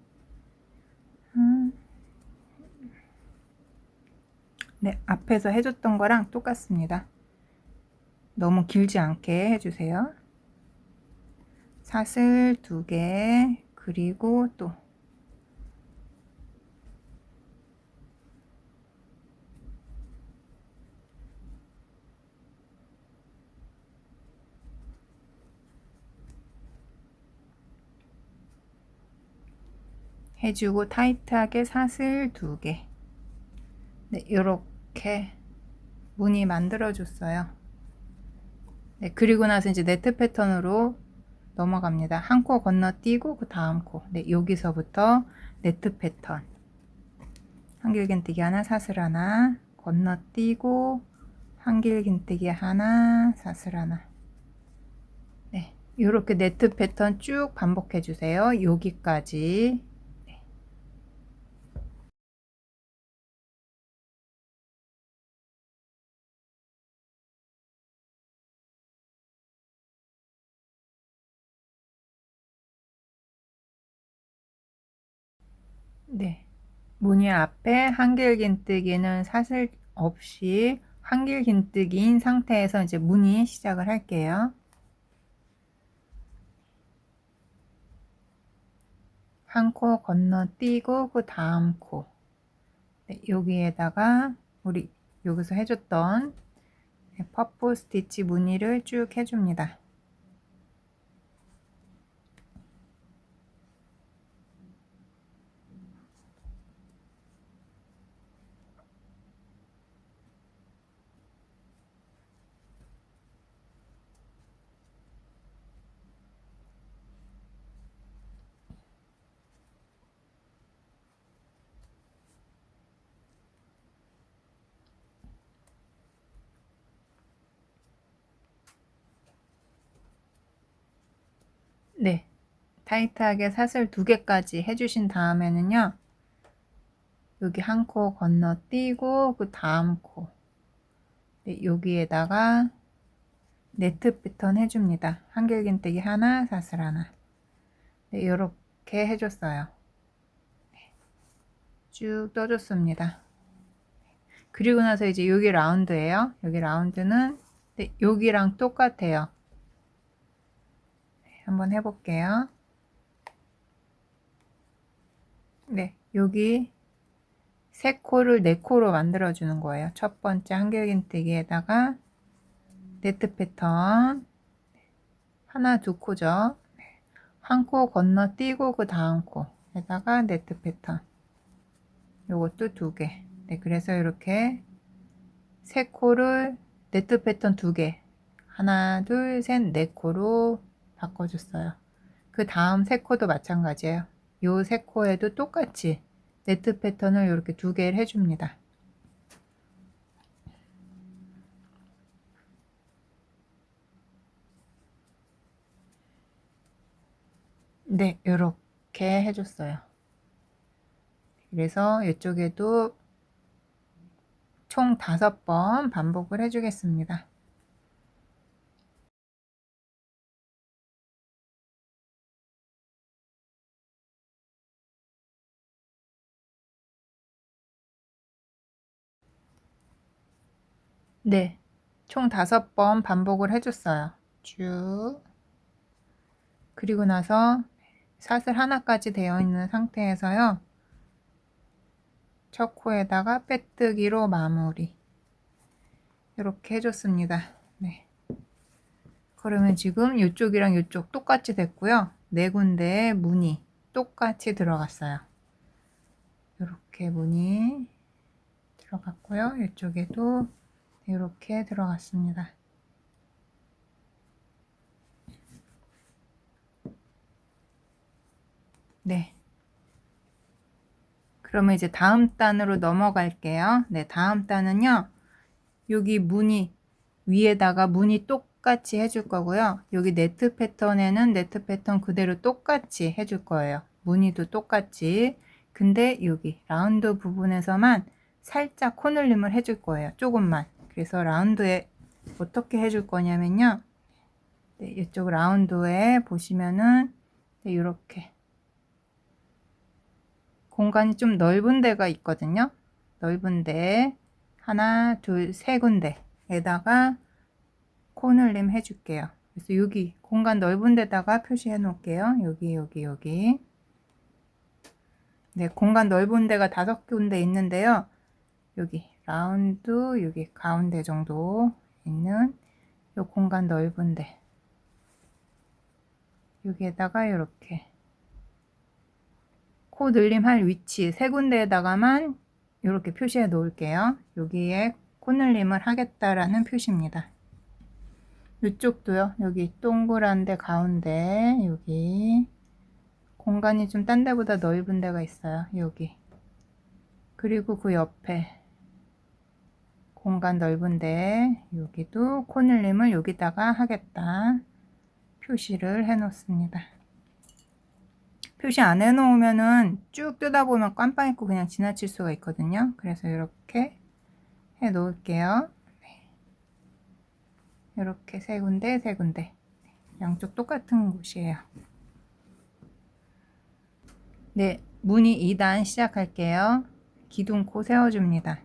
네, 앞에서 해줬던 거랑 똑같습니다. 너무 길지 않게 해주세요. 사슬 2개, 그리고 또 해주고 타이트하게 사슬 2개. 네, 이렇게 무늬 만들어 줬어요. 네, 그리고 나서 이제 네트 패턴으로 넘어갑니다. 한 코 건너뛰고 그 다음 코. 네, 여기서부터 네트 패턴. 한길긴뜨기 하나, 사슬 하나, 건너뛰고 한길긴뜨기 하나, 사슬 하나. 네, 이렇게 네트 패턴 쭉 반복해 주세요. 여기까지. 네, 무늬 앞에 한길긴뜨기는 사슬 없이 한길긴뜨기인 상태에서 이제 무늬 시작을 할게요. 한 코 건너뛰고 그 다음 코. 네, 여기에다가 우리 여기서 해줬던 퍼프 스티치 무늬를 쭉 해줍니다. 네, 타이트하게 사슬 2개까지 해주신 다음에는요, 여기 한 코 건너뛰고 그 다음 코. 네, 여기에다가 네트 패턴 해줍니다. 한길긴뜨기 하나, 사슬 하나. 네, 이렇게 해줬어요. 쭉 떠줬습니다. 그리고 나서 이제 여기 라운드예요. 여기 라운드는 네, 여기랑 똑같아요. 한번 해볼게요. 네, 여기 세 코를 네 코로 만들어 주는 거예요. 첫 번째 한길긴뜨기에다가 네트 패턴 하나 두 코죠. 한 코 건너뛰고 그 다음 코에다가 네트 패턴 요것도 2개. 네, 그래서 이렇게 세 코를 네트 패턴 2개 하나 둘 셋 네 코로 바꿔줬어요. 그 다음 세 코도 마찬가지예요. 요 세 코에도 똑같이 네트 패턴을 이렇게 2개를 해줍니다. 네, 이렇게 해줬어요. 그래서 이쪽에도 총 5번 반복을 해주겠습니다. 네, 총 5번 반복을 해줬어요. 쭉. 그리고 나서 사슬 하나까지 되어 있는 상태에서요. 첫 코에다가 빼뜨기로 마무리. 이렇게 해줬습니다. 네. 그러면 지금 이쪽이랑 이쪽 똑같이 됐고요. 네 군데에 무늬 똑같이 들어갔어요. 이렇게 무늬 들어갔고요. 이쪽에도 이렇게 들어갔습니다. 네. 그러면 이제 다음 단으로 넘어갈게요. 네, 다음 단은요. 여기 무늬 위에다가 무늬 똑같이 해줄 거고요. 여기 네트 패턴에는 네트 패턴 그대로 똑같이 해줄 거예요. 무늬도 똑같이. 근데 여기 라운드 부분에서만 살짝 코늘림을 해줄 거예요. 조금만. 그래서 라운드에 어떻게 해줄 거냐면요. 네, 이쪽 라운드에 보시면은 네, 이렇게 공간이 좀 넓은 데가 있거든요. 넓은 데 하나, 둘, 세 군데에다가 코늘림 해줄게요. 그래서 여기 공간 넓은 데다가 표시해 놓을게요. 여기. 네, 공간 넓은 데가 5군데 있는데요. 여기 라운드, 여기 가운데 정도 있는 요 공간 넓은 데 여기에다가 이렇게 코 늘림 할 위치 3군데에다가만 이렇게 표시해 놓을게요. 여기에 코 늘림을 하겠다라는 표시입니다. 이쪽도요. 여기 동그란 데 가운데 여기 공간이 좀 딴 데보다 넓은 데가 있어요. 여기. 그리고 그 옆에 공간 넓은데 여기도 코늘림을 여기다가 하겠다 표시를 해 놓습니다. 표시 안 해 놓으면은 쭉 뜨다 보면 깜빡 잊고 그냥 지나칠 수가 있거든요. 그래서 이렇게 해 놓을게요. 이렇게 세 군데 양쪽 똑같은 곳이에요. 네, 무늬 2단 시작할게요. 기둥코 세워줍니다.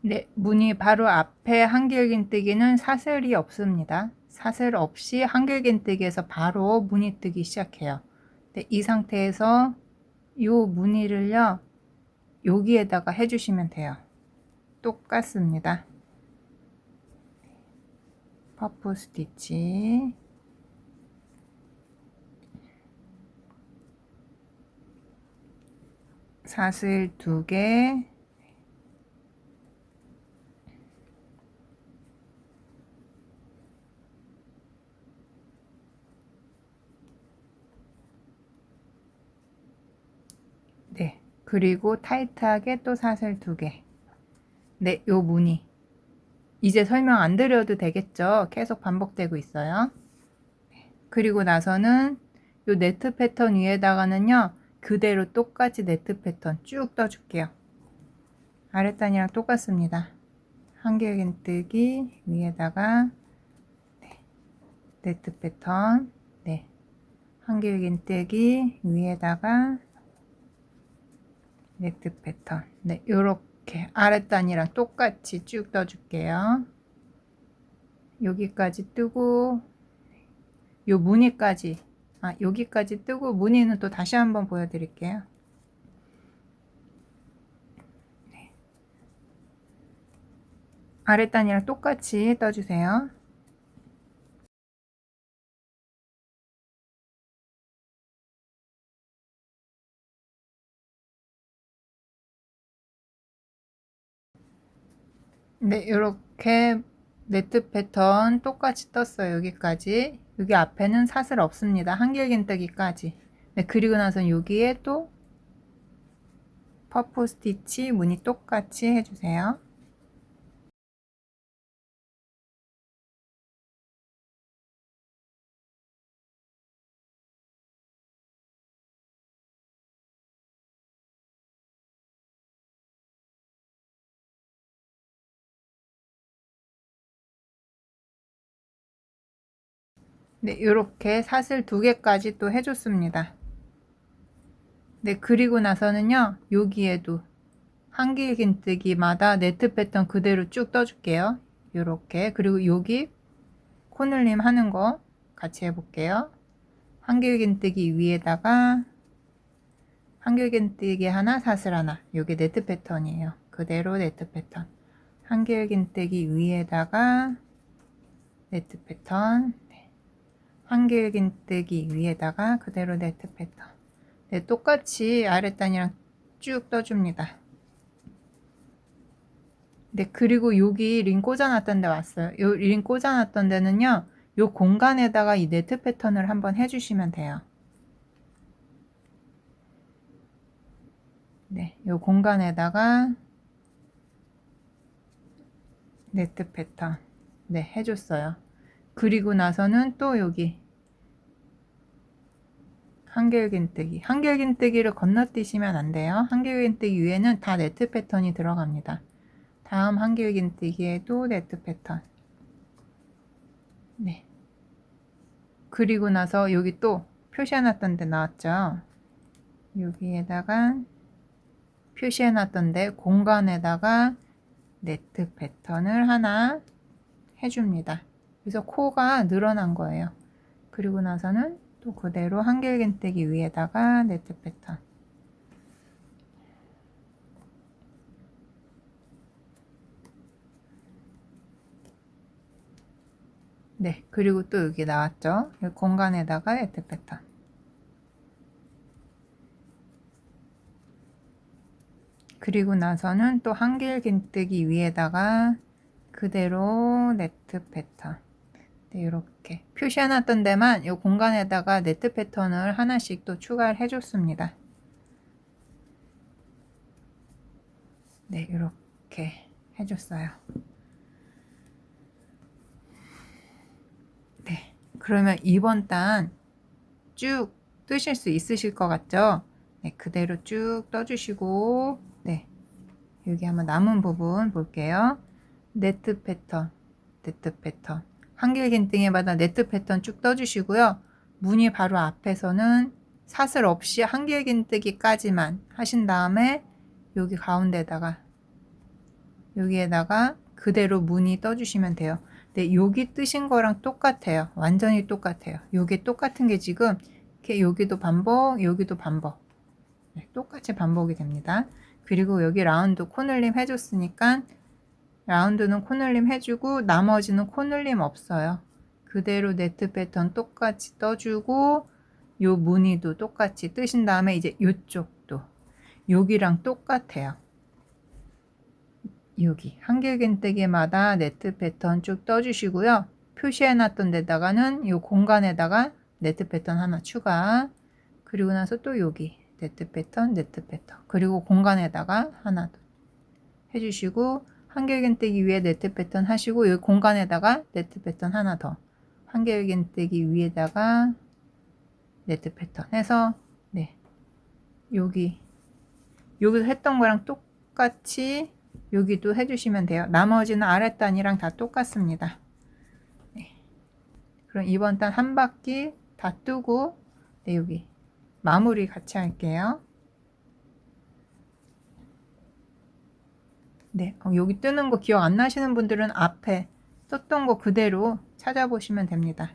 네, 무늬 바로 앞에 한길긴뜨기는 사슬이 없습니다. 사슬 없이 한길긴뜨기에서 바로 무늬 뜨기 시작해요. 네, 이 상태에서 요 무늬를요 여기에다가 해주시면 돼요. 똑같습니다. 퍼프 스티치 사슬 2개 네, 그리고 타이트하게 또 사슬 2개 네, 요 무늬 이제 설명 안 드려도 되겠죠? 계속 반복되고 있어요. 그리고 나서는 요 네트 패턴 위에다가는요 그대로 똑같이 네트 패턴 쭉 떠줄게요. 아랫단이랑 똑같습니다. 한길긴뜨기 위에다가 네, 네트 패턴 네, 한길긴뜨기 위에다가 네트 패턴 네, 요렇게 아랫단이랑 똑같이 쭉 떠줄게요. 여기까지 뜨고 요 무늬까지 여기까지 뜨고 무늬는 또 다시 한번 보여드릴게요. 네. 아랫단이랑 똑같이 떠주세요. 네, 이렇게 네트 패턴 똑같이 떴어요. 여기까지. 여기 앞에는 사슬 없습니다. 한길긴뜨기까지. 네, 그리고 나서 여기에 또 퍼프 스티치 무늬 똑같이 해주세요. 네, 이렇게 사슬 2개까지 또 해줬습니다. 네, 그리고 나서는요, 여기에도 한길긴뜨기마다 네트 패턴 그대로 쭉 떠줄게요. 요렇게. 그리고 여기 코늘림 하는 거 같이 해볼게요. 한길긴뜨기 위에다가 한길긴뜨기 하나, 사슬 하나. 요게 네트 패턴이에요. 그대로 네트 패턴. 한길긴뜨기 위에다가 네트 패턴. 한길긴뜨기 위에다가 그대로 네트 패턴. 네, 똑같이 아랫단이랑 쭉 떠줍니다. 네, 그리고 여기 링 꽂아놨던 데 왔어요. 요 링 꽂아놨던 데는요, 요 공간에다가 이 네트 패턴을 한번 해주시면 돼요. 네, 요 공간에다가 네트 패턴. 네, 해줬어요. 그리고 나서는 또 여기 한길긴뜨기. 한길긴뜨기를 건너뛰시면 안 돼요. 한길긴뜨기 위에는 다 네트 패턴이 들어갑니다. 다음 한길긴뜨기에도 네트 패턴. 네. 그리고 나서 여기 또 표시해놨던 데 나왔죠. 여기에다가 표시해놨던데 공간에다가 네트 패턴을 하나 해줍니다. 그래서 코가 늘어난 거예요. 그리고 나서는 또 그대로 한길긴뜨기 위에다가 네트 패턴. 네, 그리고 또 여기 나왔죠. 여기 공간에다가 네트 패턴. 그리고 나서는 또 한길긴뜨기 위에다가 그대로 네트 패턴. 네, 이렇게 표시해놨던 데만 이 공간에다가 네트 패턴을 하나씩 또 추가를 해줬습니다. 네, 이렇게 해줬어요. 네, 그러면 이번 단 쭉 뜨실 수 있으실 것 같죠? 네, 그대로 쭉 떠주시고, 네, 여기 한번 남은 부분 볼게요. 네트 패턴, 네트 패턴. 한길긴뜨기마다 네트 패턴 쭉 떠주시고요. 무늬 바로 앞에서는 사슬 없이 한길긴뜨기까지만 하신 다음에 여기 가운데다가 여기에다가 그대로 무늬 떠주시면 돼요. 네, 여기 뜨신 거랑 똑같아요. 완전히 똑같아요. 요게 똑같은 게 지금 이렇게 여기도 반복, 여기도 반복. 네, 똑같이 반복이 됩니다. 그리고 여기 라운드 코늘림 해줬으니까 라운드는 코늘림 해주고 나머지는 코늘림 없어요. 그대로 네트 패턴 똑같이 떠주고 요 무늬도 똑같이 뜨신 다음에 이제 요쪽도 여기랑 똑같아요. 여기 한길긴뜨기마다 네트 패턴 쭉 떠주시고요. 표시해놨던 데다가는 이 공간에다가 네트 패턴 하나 추가. 그리고 나서 또 여기 네트 패턴, 네트 패턴. 그리고 공간에다가 하나 더 해주시고 한길긴뜨기 위에 네트 패턴 하시고 여기 공간에다가 네트 패턴 하나 더. 한길긴뜨기 위에다가 네트 패턴 해서 네 여기서 했던 거랑 똑같이 여기도 해주시면 돼요. 나머지는 아랫단이랑 다 똑같습니다. 네. 그럼 이번 단 한 바퀴 다 뜨고 네, 여기 마무리 같이 할게요. 네, 여기 뜨는 거 기억 안 나시는 분들은 앞에 썼던 거 그대로 찾아보시면 됩니다.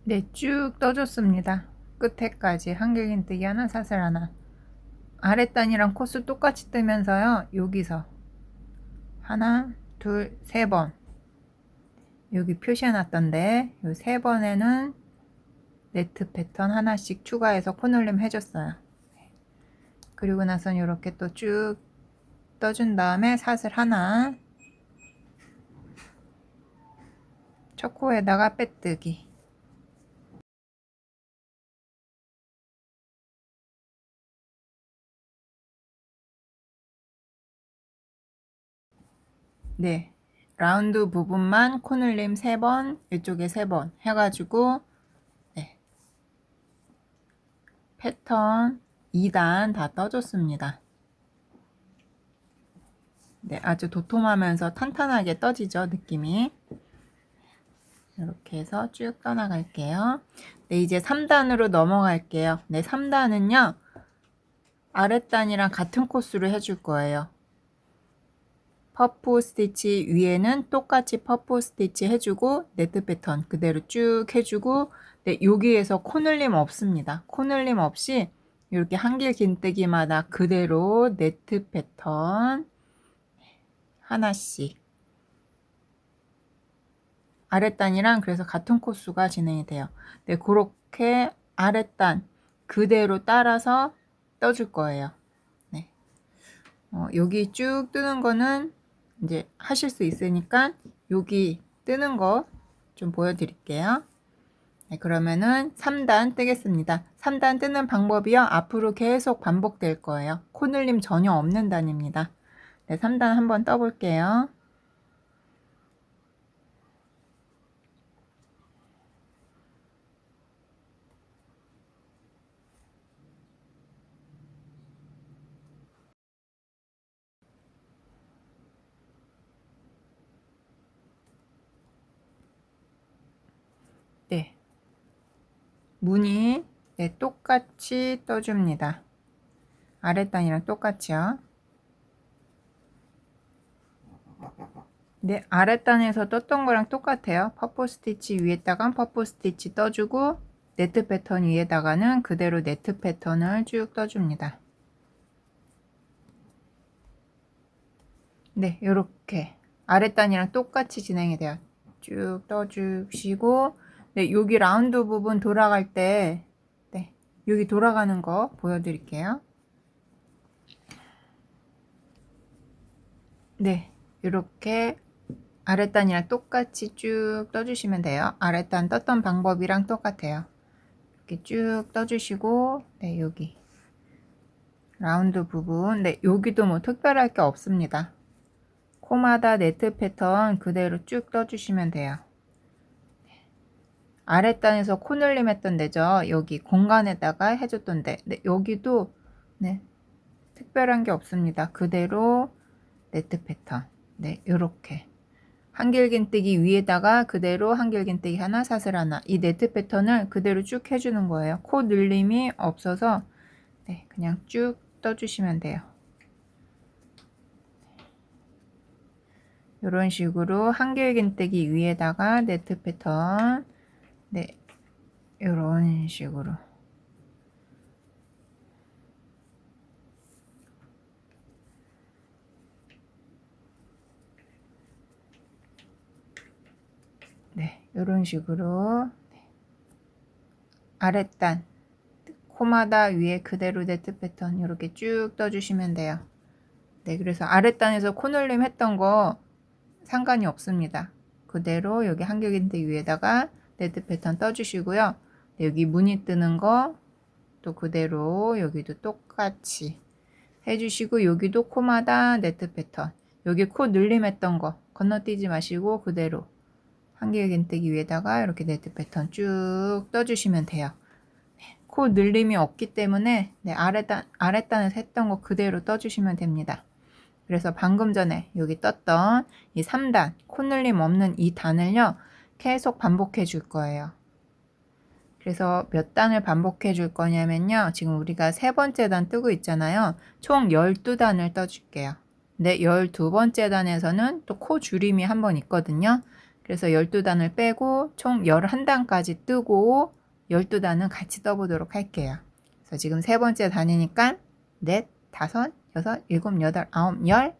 네, 쭉 떠줬습니다. 끝에까지 한길긴뜨기 하나, 사슬 하나. 아랫단이랑 코스 똑같이 뜨면서요. 여기서 하나, 둘, 세 번. 여기 표시해놨던데 이 세 번에는 네트 패턴 하나씩 추가해서 코늘림 해줬어요. 그리고 나선 이렇게 또 쭉 떠준 다음에 사슬 하나, 첫 코에다가 빼뜨기. 네, 라운드 부분만 코늘림 3번, 이쪽에 3번 해가지고 네, 패턴 2단 다 떠줬습니다. 네, 아주 도톰하면서 탄탄하게 떠지죠, 느낌이. 이렇게 해서 쭉 떠나갈게요. 네, 이제 3단으로 넘어갈게요. 네, 3단은요, 아랫단이랑 같은 코스로 해줄 거예요. 퍼프 스티치 위에는 똑같이 퍼프 스티치 해주고 네트 패턴 그대로 쭉 해주고 네, 여기에서 코늘림 없습니다. 코늘림 없이 이렇게 한길 긴뜨기마다 그대로 네트 패턴 하나씩 아랫단이랑 그래서 같은 코스가 진행이 돼요. 네, 그렇게 아랫단 그대로 따라서 떠줄 거예요. 네. 여기 쭉 뜨는 거는 이제 하실 수 있으니까 여기 뜨는 거 좀 보여드릴게요. 네, 그러면은 3단 뜨겠습니다. 3단 뜨는 방법이요. 앞으로 계속 반복될 거예요. 코늘림 전혀 없는 단입니다. 네, 3단 한번 떠볼게요. 네, 무늬 네, 똑같이 떠줍니다. 아랫단이랑 똑같이요. 네, 아랫단에서 떴던 거랑 똑같아요. 퍼프 스티치 위에다가 퍼프 스티치 떠주고 네트 패턴 위에다가는 그대로 네트 패턴을 쭉 떠줍니다. 네, 이렇게 아랫단이랑 똑같이 진행이 돼요. 쭉 떠주시고 네, 여기 라운드 부분 돌아갈 때 네, 여기 돌아가는 거 보여드릴게요. 네, 이렇게 아랫단이랑 똑같이 쭉 떠주시면 돼요. 아랫단 떴던 방법이랑 똑같아요. 이렇게 쭉 떠주시고 네, 여기 라운드 부분 네, 여기도 뭐 특별할 게 없습니다. 코마다 네트 패턴 그대로 쭉 떠주시면 돼요. 아랫단에서 코늘림 했던 데죠. 여기 공간에다가 해줬던 데 네, 여기도 네, 특별한 게 없습니다. 그대로 네트 패턴 네, 요렇게 한길긴뜨기 위에다가 그대로 한길긴뜨기 하나 사슬 하나 이 네트 패턴을 그대로 쭉 해주는 거예요. 코 늘림이 없어서 네, 그냥 쭉 떠주시면 돼요. 이런 식으로 한길긴뜨기 위에다가 네트 패턴 네, 이런 식으로 네, 이런 식으로 아랫단 코마다 위에 그대로 네트 패턴 이렇게 쭉 떠주시면 돼요. 네, 그래서 아랫단에서 코늘림 했던 거 상관이 없습니다. 그대로 여기 한길긴뜨기 위에다가 네트 패턴 떠주시고요. 네, 여기 무늬 뜨는 거 또 그대로 여기도 똑같이 해주시고 여기도 코마다 네트 패턴 여기 코 늘림했던 거 건너뛰지 마시고 그대로 한길긴뜨기 위에다가 이렇게 네트 패턴 쭉 떠주시면 돼요. 코 늘림이 없기 때문에 네, 아랫단에서 했던 거 그대로 떠주시면 됩니다. 그래서 방금 전에 여기 떴던 이 3단 콧늘림 없는 이 단을요 계속 반복해 줄 거예요. 그래서 몇 단을 반복해 줄 거냐면요 지금 우리가 세 번째 단 뜨고 있잖아요. 총 12단을 떠줄게요. 근데 12번째 단에서는 또 코 줄임이 한 번 있거든요. 그래서 12단을 빼고 총 11단까지 뜨고 12단은 같이 떠보도록 할게요. 그래서 지금 세 번째 단이니까 넷, 다섯, 여섯, 일곱, 여덟, 아홉, 열,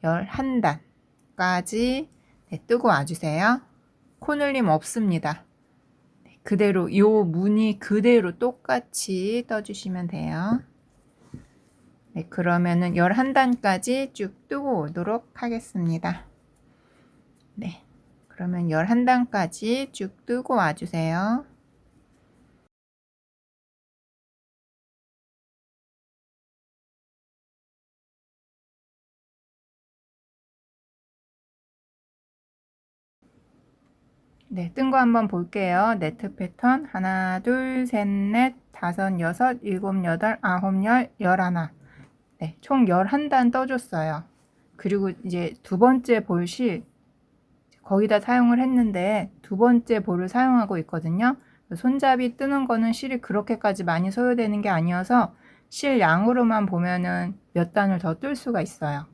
11단까지 네, 뜨고 와주세요. 코늘림 없습니다. 네, 그대로 요 무늬 그대로 똑같이 떠주시면 돼요. 네, 그러면은 11단까지 쭉 뜨고 오도록 하겠습니다. 네, 그러면 11단까지 쭉 뜨고 와주세요. 네, 뜬 거 한번 볼게요. 네트 패턴 하나, 둘, 셋, 넷, 다섯, 여섯, 일곱, 여덟, 아홉, 열, 열하나. 네, 총 11단 떠줬어요. 그리고 이제 두 번째 볼실 거기다 사용을 했는데 두 번째 볼을 사용하고 있거든요. 손잡이 뜨는 거는 실이 그렇게까지 많이 소요되는 게 아니어서 실 양으로만 보면은 몇 단을 더 뜰 수가 있어요.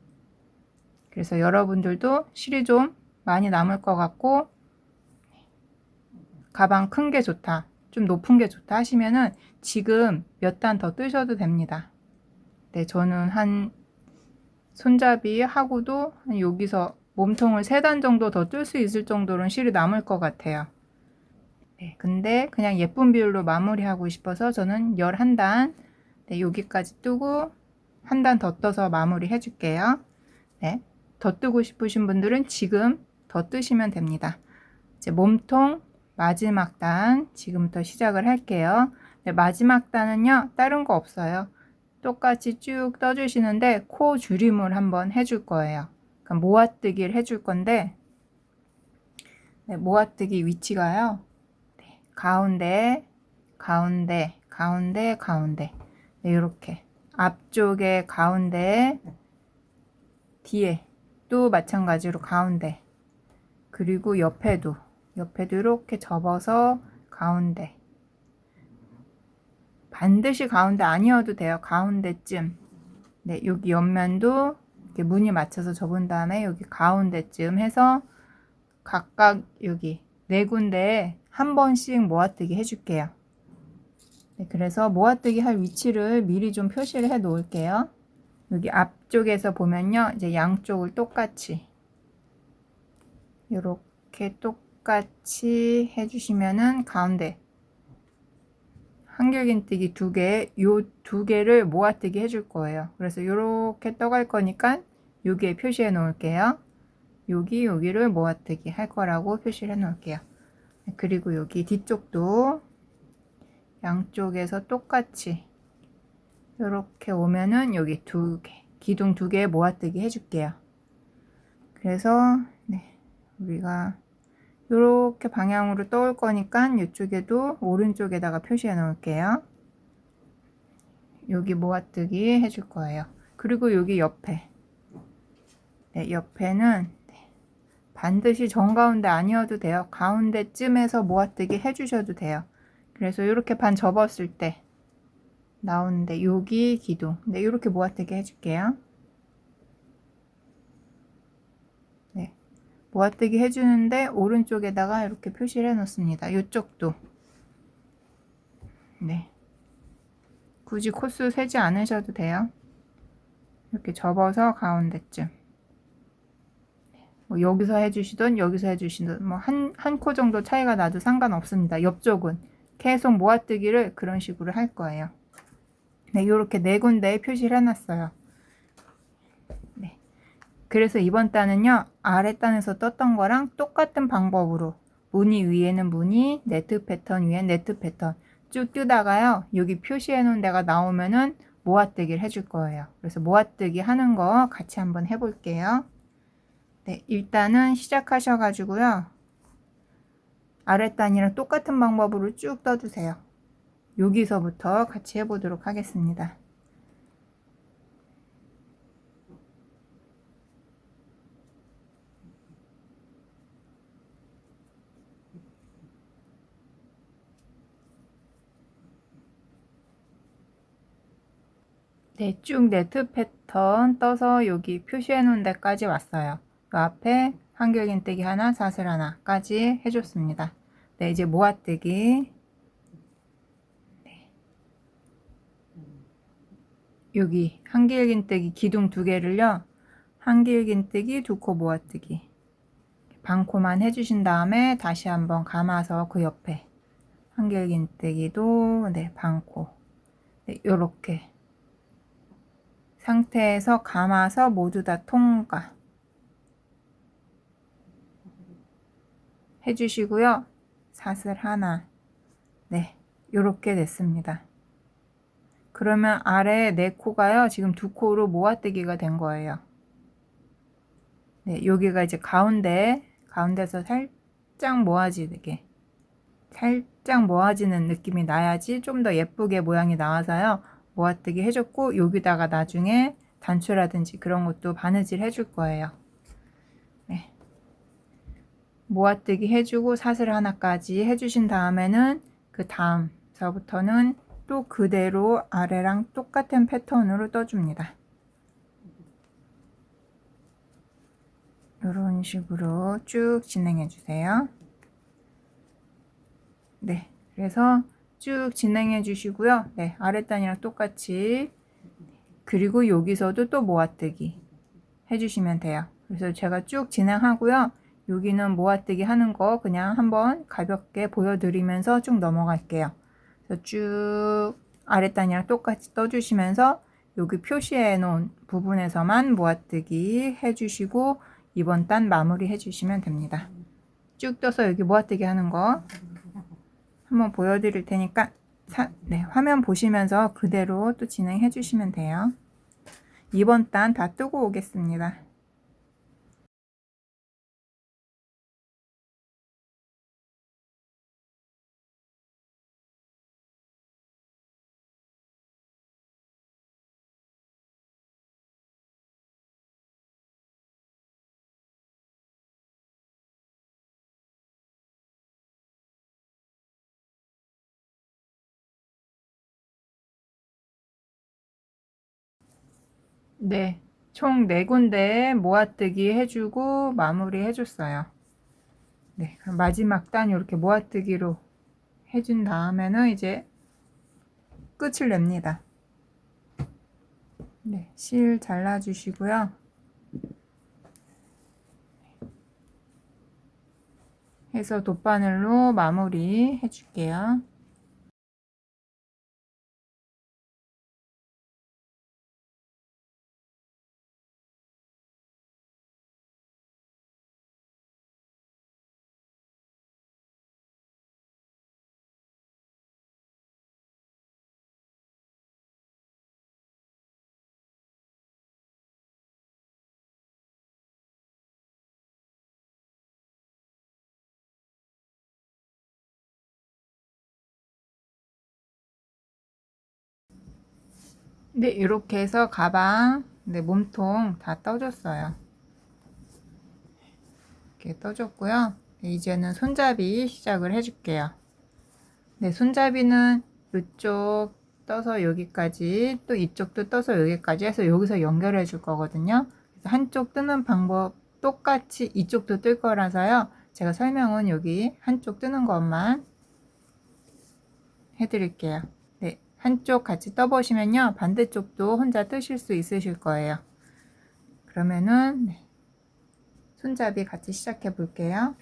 그래서 여러분들도 실이 좀 많이 남을 것 같고 가방 큰 게 좋다, 좀 높은 게 좋다 하시면은 지금 몇 단 더 뜨셔도 됩니다. 네, 저는 한 손잡이 하고도 여기서 몸통을 3단 정도 더 뜰 수 있을 정도로는 실이 남을 것 같아요. 네, 근데 그냥 예쁜 비율로 마무리하고 싶어서 저는 11단, 네, 여기까지 뜨고 한 단 더 떠서 마무리 해줄게요. 네, 더 뜨고 싶으신 분들은 지금 더 뜨시면 됩니다. 이제 몸통 마지막 단 지금부터 시작을 할게요. 네, 마지막 단은요, 다른 거 없어요. 똑같이 쭉 떠주시는데 코 줄임을 한번 해줄 거예요. 그러니까 모아뜨기를 해줄 건데, 네, 모아뜨기 위치가요, 네, 가운데, 가운데, 가운데, 가운데. 네, 이렇게 앞쪽에 가운데, 뒤에 또 마찬가지로 가운데, 그리고 옆에도 이렇게 접어서 가운데. 반드시 가운데 아니어도 돼요. 가운데쯤. 네, 여기 옆면도 이렇게 무늬 맞춰서 접은 다음에 여기 가운데쯤 해서 각각 여기 4군데에 한 번씩 모아뜨기 해줄게요. 네, 그래서 모아뜨기 할 위치를 미리 좀 표시를 해 놓을게요. 여기 앞쪽에서 보면요, 이제 양쪽을 똑같이 이렇게 똑같이 해주시면은 가운데 한길긴뜨기 2개, 요 2개를 모아뜨기 해줄 거예요. 그래서 이렇게 떠갈 거니까 여기에 표시해 놓을게요. 여기를 모아뜨기 할 거라고 표시를 해 놓을게요. 그리고 여기 뒤쪽도 양쪽에서 똑같이 이렇게 오면은 여기 2개, 기둥 2개 모아뜨기 해줄게요. 그래서 네, 우리가 이렇게 방향으로 떠올 거니까 이쪽에도 오른쪽에다가 표시해 놓을게요. 여기 모아뜨기 해줄 거예요. 그리고 여기 옆에, 네, 옆에는 반드시 정가운데 아니어도 돼요. 가운데쯤에서 모아뜨기 해주셔도 돼요. 그래서 이렇게 반 접었을 때 나오는데 여기 기둥, 네, 이렇게 모아뜨기 해줄게요. 네, 모아뜨기 해주는데 오른쪽에다가 이렇게 표시를 해 놓습니다. 이쪽도 네, 굳이 코스 세지 않으셔도 돼요. 이렇게 접어서 가운데쯤, 뭐 여기서 해주시든 여기서 해주시든 뭐 한 코 정도 차이가 나도 상관없습니다. 옆쪽은 계속 모아뜨기를 그런 식으로 할 거예요. 네, 이렇게 4군데에 표시를 해놨어요. 네, 그래서 이번 단은요, 아래 단에서 떴던 거랑 똑같은 방법으로 무늬 위에는 무늬, 네트 패턴 위에 네트 패턴 쭉 뜨다가요, 여기 표시해 놓은 데가 나오면은 모아뜨기를 해줄 거예요. 그래서 모아뜨기 하는 거 같이 한번 해볼게요. 네, 일단은 시작하셔가지고요, 아랫단이랑 똑같은 방법으로 쭉 떠주세요. 여기서부터 같이 해보도록 하겠습니다. 네, 쭉 네트 패턴 떠서 여기 표시해 놓은 데까지 왔어요. 그 앞에 한길긴뜨기 하나, 사슬 하나까지 해줬습니다. 네, 이제 모아뜨기. 네. 여기 한길긴뜨기 기둥 2개를요, 한길긴뜨기 2코 모아뜨기 반코만 해주신 다음에 다시 한번 감아서 그 옆에 한길긴뜨기도 네, 반코, 네, 요렇게 상태에서 감아서 모두 다 통과. 해주시고요. 사슬 하나. 네, 요렇게 됐습니다. 그러면 아래 4코가요. 지금 2코로 모아뜨기가 된 거예요. 네, 여기가 이제 가운데서 살짝 모아지는 느낌이 나야지 좀 더 예쁘게 모양이 나와서요. 모아뜨기 해줬고, 여기다가 나중에 단추라든지 그런 것도 바느질 해줄 거예요. 네. 모아뜨기 해주고 사슬 하나까지 해주신 다음에는 그 다음서부터는 또 그대로 아래랑 똑같은 패턴으로 떠줍니다. 이런 식으로 쭉 진행해 주세요. 네, 그래서 쭉 진행해 주시고요. 네, 아랫단이랑 똑같이, 그리고 여기서도 또 모아뜨기 해주시면 돼요. 그래서 제가 쭉 진행하고요. 여기는 모아뜨기 하는 거 그냥 한번 가볍게 보여드리면서 쭉 넘어갈게요. 그래서 쭉 아랫단이랑 똑같이 떠주시면서 여기 표시해 놓은 부분에서만 모아뜨기 해주시고 이번 단 마무리 해주시면 됩니다. 쭉 떠서 여기 모아뜨기 하는 거 한번 보여드릴 테니까 네, 화면 보시면서 그대로 또 진행해 주시면 돼요. 이번 단 다 뜨고 오겠습니다. 네, 총 4군데 모아뜨기 해주고 마무리 해줬어요. 네, 그럼 마지막 단 이렇게 모아뜨기로 해준 다음에는 이제 끝을 냅니다. 네, 실 잘라주시고요. 해서 돗바늘로 마무리 해줄게요. 네, 이렇게 해서 가방, 네, 몸통 다 떠줬어요. 이렇게 떠줬고요. 네, 이제는 손잡이 시작을 해줄게요. 네, 손잡이는 이쪽 떠서 여기까지, 또 이쪽도 떠서 여기까지 해서 여기서 연결해 줄 거거든요. 그래서 한쪽 뜨는 방법 똑같이 이쪽도 뜰 거라서요. 제가 설명은 여기 한쪽 뜨는 것만 해드릴게요. 네, 한쪽 같이 떠보시면요. 반대쪽도 혼자 뜨실 수 있으실 거예요. 그러면은 네, 손잡이 같이 시작해 볼게요.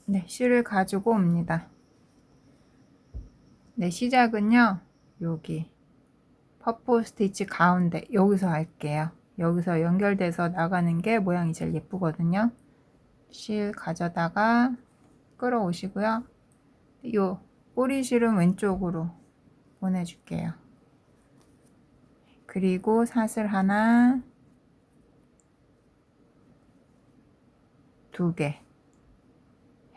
네, 실을 가지고 옵니다. 네, 시작은요. 여기 퍼플 스티치 가운데 여기서 할게요. 여기서 연결돼서 나가는 게 모양이 제일 예쁘거든요. 실 가져다가 끌어오시고요. 요 꼬리실은 왼쪽으로 보내줄게요. 그리고 사슬 하나, 2개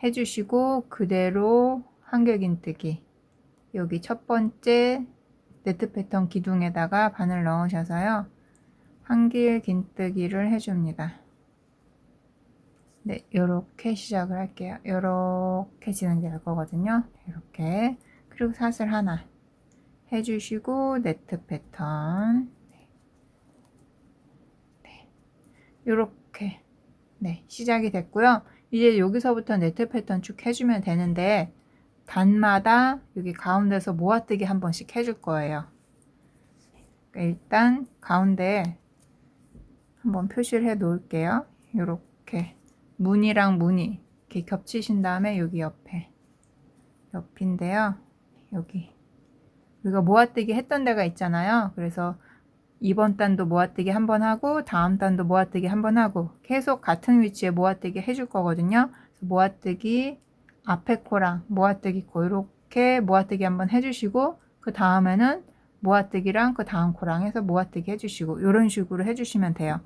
해주시고 그대로 한결긴뜨기, 여기 첫 번째 네트 패턴 기둥에다가 바늘 넣으셔서요. 한길긴뜨기를 해줍니다. 네, 요렇게 시작을 할게요. 요렇게 진행될 거거든요. 이렇게. 그리고 사슬 하나 해주시고 네트 패턴. 네. 요렇게. 네, 시작이 됐고요. 이제 여기서부터 네트 패턴 쭉 해주면 되는데 단마다 여기 가운데서 모아뜨기 한 번씩 해줄 거예요. 일단 가운데 한번 표시를 해 놓을게요. 이렇게 무늬랑 무늬 이렇게 겹치신 다음에 여기 옆인데요. 여기 우리가 모아뜨기 했던 데가 있잖아요. 그래서 이번 단도 모아뜨기 한번 하고 다음 단도 모아뜨기 한번 하고 계속 같은 위치에 모아뜨기 해줄 거거든요. 모아뜨기 앞에 코랑 모아뜨기 코 이렇게 모아뜨기 한번 해주시고 그 다음에는 모아뜨기랑 그 다음 코랑 해서 모아뜨기 해주시고 이런 식으로 해주시면 돼요.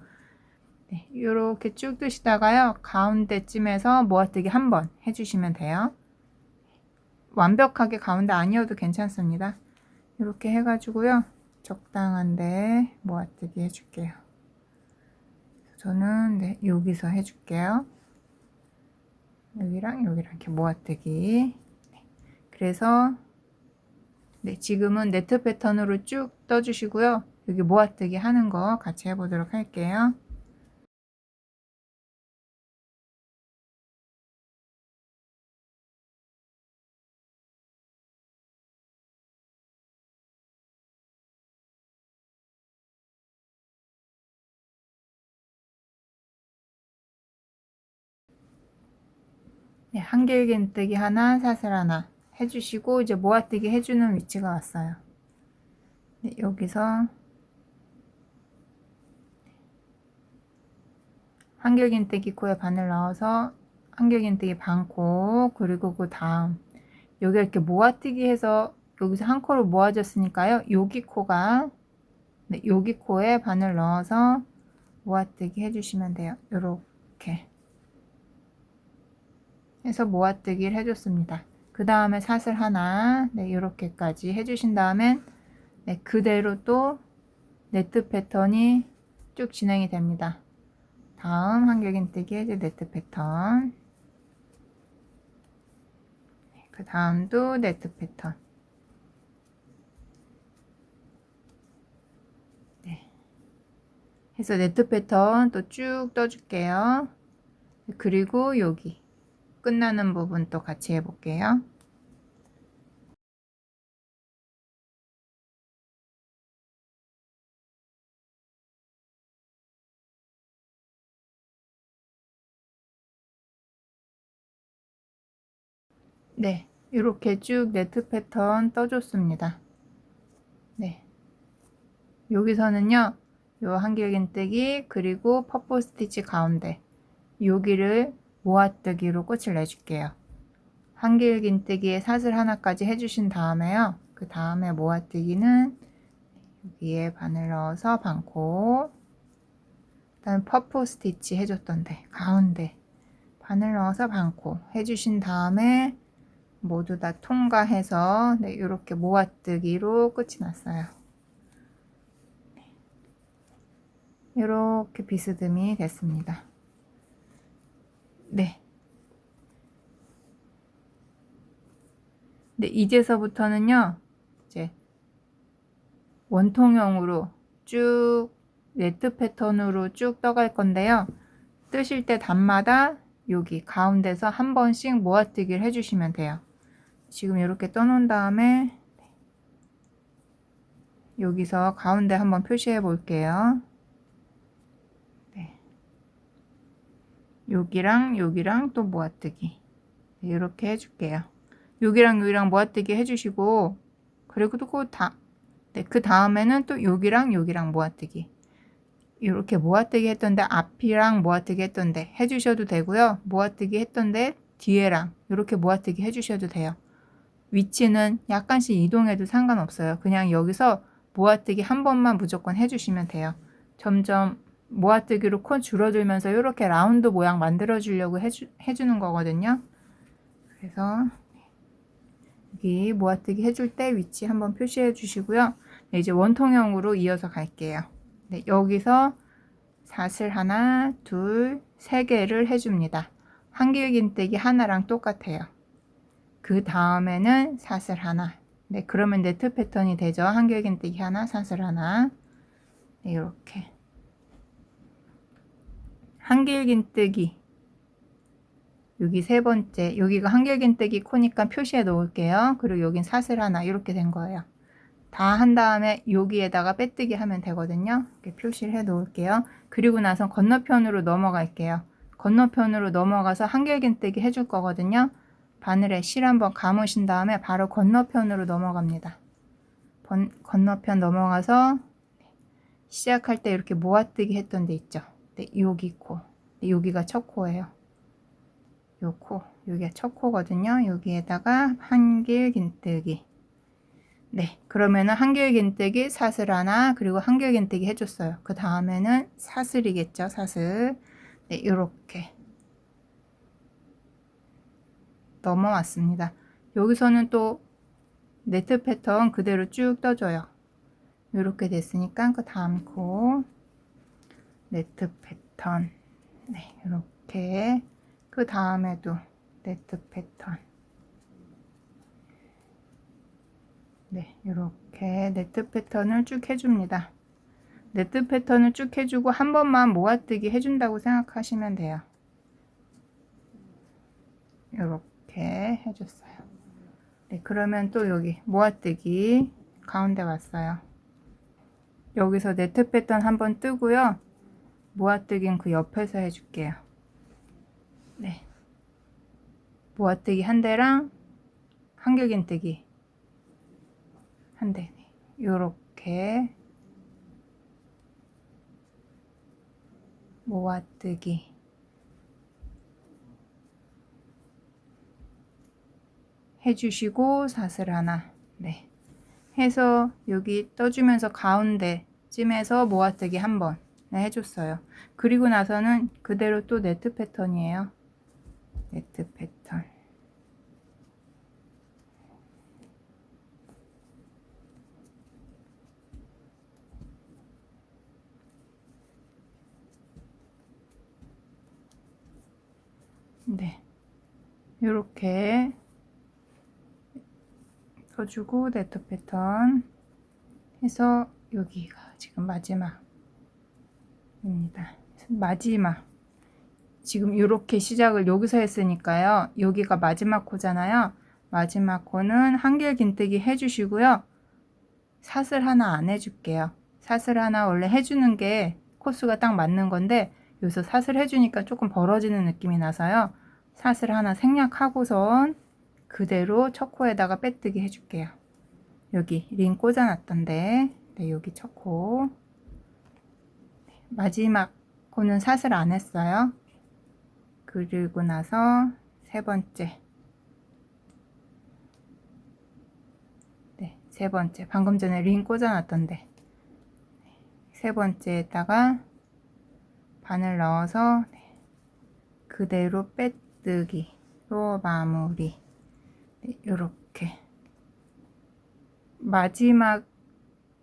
네, 이렇게 쭉 뜨시다가요 가운데쯤에서 모아뜨기 한번 해주시면 돼요. 완벽하게 가운데 아니어도 괜찮습니다. 이렇게 해가지고요 적당한데 모아뜨기 해줄게요. 저는 네, 여기서 해줄게요. 여기랑 여기랑 이렇게 모아뜨기. 네, 그래서 네, 지금은 네트 패턴으로 쭉 떠주시고요. 여기 모아뜨기 하는 거 같이 해보도록 할게요. 네, 한길긴뜨기 하나, 사슬 하나 해주시고 이제 모아뜨기 해주는 위치가 왔어요. 네, 여기서 한길긴뜨기 코에 바늘 넣어서 한길긴뜨기 반코 그리고 그 다음 여기 이렇게 모아뜨기 해서 여기서 한 코로 모아졌으니까요. 여기 코가 네, 여기 코에 바늘 넣어서 모아뜨기 해주시면 돼요. 요렇게 해서 모아뜨기를 해줬습니다. 그 다음에 사슬 하나 네, 이렇게까지 해주신 다음엔 네, 그대로 또 네트 패턴이 쭉 진행이 됩니다. 다음 한길긴뜨기 해줄 네트 패턴 그 다음도 네트 패턴 네. 해서 네트 패턴 또 쭉 떠줄게요. 그리고 여기 끝나는 부분 또 같이 해볼게요. 네, 이렇게 쭉 네트 패턴 떠줬습니다. 네, 여기서는요, 요 한길긴뜨기 그리고 퍼플 스티치 가운데 여기를 모아뜨기로 끝을 내줄게요. 한길긴뜨기에 사슬 하나까지 해주신 다음에요. 그 다음에 모아뜨기는 여기에 바늘 넣어서 반코, 그다음 퍼플 스티치 해줬던데 가운데 바늘 넣어서 반코 해주신 다음에 모두 다 통과해서 네, 이렇게 모아뜨기로 끝이 났어요. 이렇게 비스듬히 됐습니다. 네. 네, 이제서부터는요, 이제 원통형으로 쭉 네트 패턴으로 쭉 떠갈 건데요. 뜨실 때 단마다 여기 가운데서 한 번씩 모아뜨기를 해주시면 돼요. 지금 이렇게 떠놓은 다음에 여기서 가운데 한번 표시해 볼게요. 네. 여기랑 여기랑 또 모아뜨기 이렇게 해줄게요. 여기랑 여기랑 모아뜨기 해주시고 그리고 또 그 다음에는 또 여기랑 여기랑 모아뜨기 이렇게 모아뜨기 했던데 앞이랑 모아뜨기 했던데 해주셔도 되고요. 모아뜨기 했던데 뒤에랑 이렇게 모아뜨기 해주셔도 돼요. 위치는 약간씩 이동해도 상관없어요. 그냥 여기서 모아뜨기 한 번만 무조건 해주시면 돼요. 점점 모아뜨기로 코 줄어들면서 이렇게 라운드 모양 만들어 주려고 해주는 거거든요. 그래서 여기 모아뜨기 해줄 때 위치 한번 표시해 주시고요. 네, 이제 원통형으로 이어서 갈게요. 네, 여기서 사슬 하나, 둘, 세 개를 해줍니다. 한길긴뜨기 하나랑 똑같아요. 그 다음에는 사슬 하나. 네, 그러면 네트 패턴이 되죠. 한길긴뜨기 하나, 사슬 하나. 네, 이렇게. 한길긴뜨기. 여기 세 번째. 여기가 한길긴뜨기 코니까 표시해 놓을게요. 그리고 여긴 사슬 하나. 이렇게 된 거예요. 다 한 다음에 여기에다가 빼뜨기 하면 되거든요. 이렇게 표시를 해 놓을게요. 그리고 나서 건너편으로 넘어갈게요. 건너편으로 넘어가서 한길긴뜨기 해줄 거거든요. 바늘에 실 한번 감으신 다음에 바로 건너편으로 넘어갑니다. 건너편 넘어가서 시작할 때 이렇게 모아뜨기 했던 데 있죠. 네, 여기 코. 네, 여기가 첫 코예요. 요 코, 여기가 첫 코거든요. 여기에다가 한길 긴뜨기. 네, 그러면은 한길 긴뜨기, 사슬 하나, 그리고 한길 긴뜨기 해줬어요. 그 다음에는 사슬이겠죠, 사슬. 네, 요렇게 넘어왔습니다. 여기서는 또 네트 패턴 그대로 쭉 떠줘요. 요렇게 됐으니까 그 다음 코 네트 패턴. 네, 요렇게 그 다음에도 네트 패턴. 네, 이렇게 네트 패턴을 쭉 해줍니다. 네트 패턴을 쭉 해주고 한 번만 모아뜨기 해준다고 생각하시면 돼요. 이렇게 해줬어요. 네, 그러면 또 여기 모아뜨기 가운데 왔어요. 여기서 네트 패턴 한번 뜨고요. 모아뜨기는 그 옆에서 해줄게요. 네, 모아뜨기 한 대랑 한길긴뜨기 한 대. 요렇게 모아뜨기 해주시고 사슬 하나. 네, 해서 여기 떠주면서 가운데 쯤에서 모아뜨기 한번 해줬어요. 그리고 나서는 그대로 또 네트 패턴이에요. 네트 패턴. 네, 이렇게 써주고 네트 패턴 해서 여기가 지금 마지막입니다. 마지막. 지금 이렇게 시작을 여기서 했으니까요. 여기가 마지막 코잖아요. 마지막 코는 한길 긴뜨기 해주시고요. 사슬 하나 안 해줄게요. 사슬 하나 원래 해주는 게 코스가 딱 맞는 건데 여기서 사슬 해주니까 조금 벌어지는 느낌이 나서요. 사슬 하나 생략하고선 그대로 첫 코에다가 빼뜨기 해줄게요. 여기 링 꽂아놨던데 네, 여기 첫 코. 마지막 코는 사슬 안 했어요. 그리고 나서 세 번째. 네, 세 번째. 방금 전에 링 꽂아놨던데 세 번째에다가 바늘 넣어서 그대로 빼뜨기로 마무리. 네, 이렇게 마지막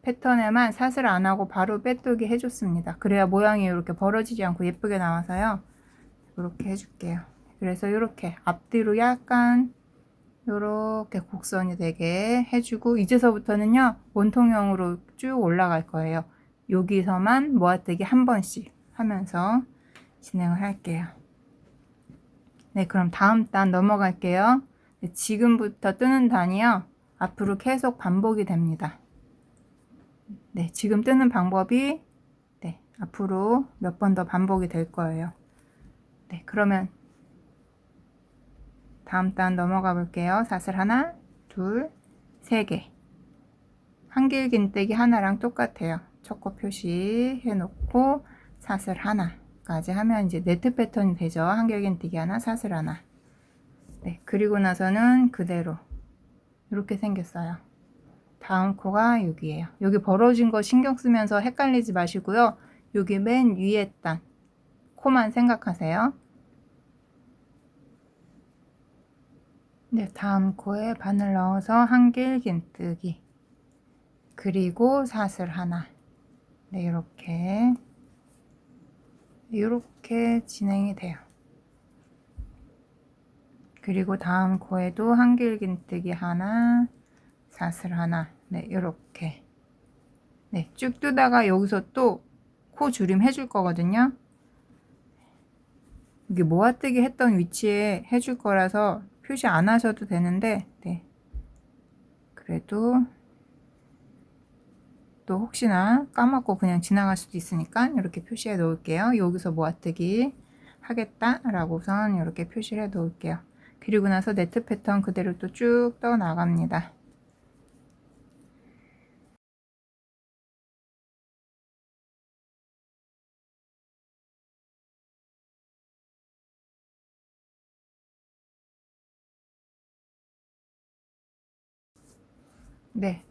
패턴에만 사슬 안 하고 바로 빼뜨기 해줬습니다. 그래야 모양이 이렇게 벌어지지 않고 예쁘게 나와서요. 이렇게 해줄게요. 그래서 이렇게 앞뒤로 약간 이렇게 곡선이 되게 해주고 이제서부터는요 원통형으로 쭉 올라갈 거예요. 여기서만 모아뜨기 한 번씩 하면서 진행을 할게요. 네, 그럼 다음 단 넘어갈게요. 네, 지금부터 뜨는 단이요 앞으로 계속 반복이 됩니다. 네, 지금 뜨는 방법이 네, 앞으로 몇 번 더 반복이 될 거예요. 네, 그러면 다음 단 넘어가 볼게요. 사슬 하나, 둘, 세 개. 한길 긴뜨기 하나랑 똑같아요. 첫 코 표시 해놓고 사슬 하나까지 하면 이제 네트 패턴이 되죠. 한길 긴뜨기 하나, 사슬 하나. 네, 그리고 나서는 그대로 이렇게 생겼어요. 다음 코가 여기에요. 여기 벌어진 거 신경 쓰면서 헷갈리지 마시고요. 여기 맨 위에 단 코만 생각하세요. 네, 다음 코에 바늘 넣어서 한길 긴뜨기 그리고 사슬 하나. 네, 이렇게 진행이 돼요. 그리고 다음 코에도 한길 긴뜨기 하나, 사슬 하나. 네, 이렇게. 네, 쭉 뜨다가 여기서 또 코 줄임 해줄 거거든요. 이게 모아뜨기 했던 위치에 해줄 거라서 표시 안 하셔도 되는데, 네. 그래도 또 혹시나 까먹고 그냥 지나갈 수도 있으니까 이렇게 표시해 놓을게요. 여기서 모아뜨기 하겠다라고선 이렇게 표시를 해 놓을게요. 그리고 나서 네트 패턴 그대로 또 쭉 떠 나갑니다. 네,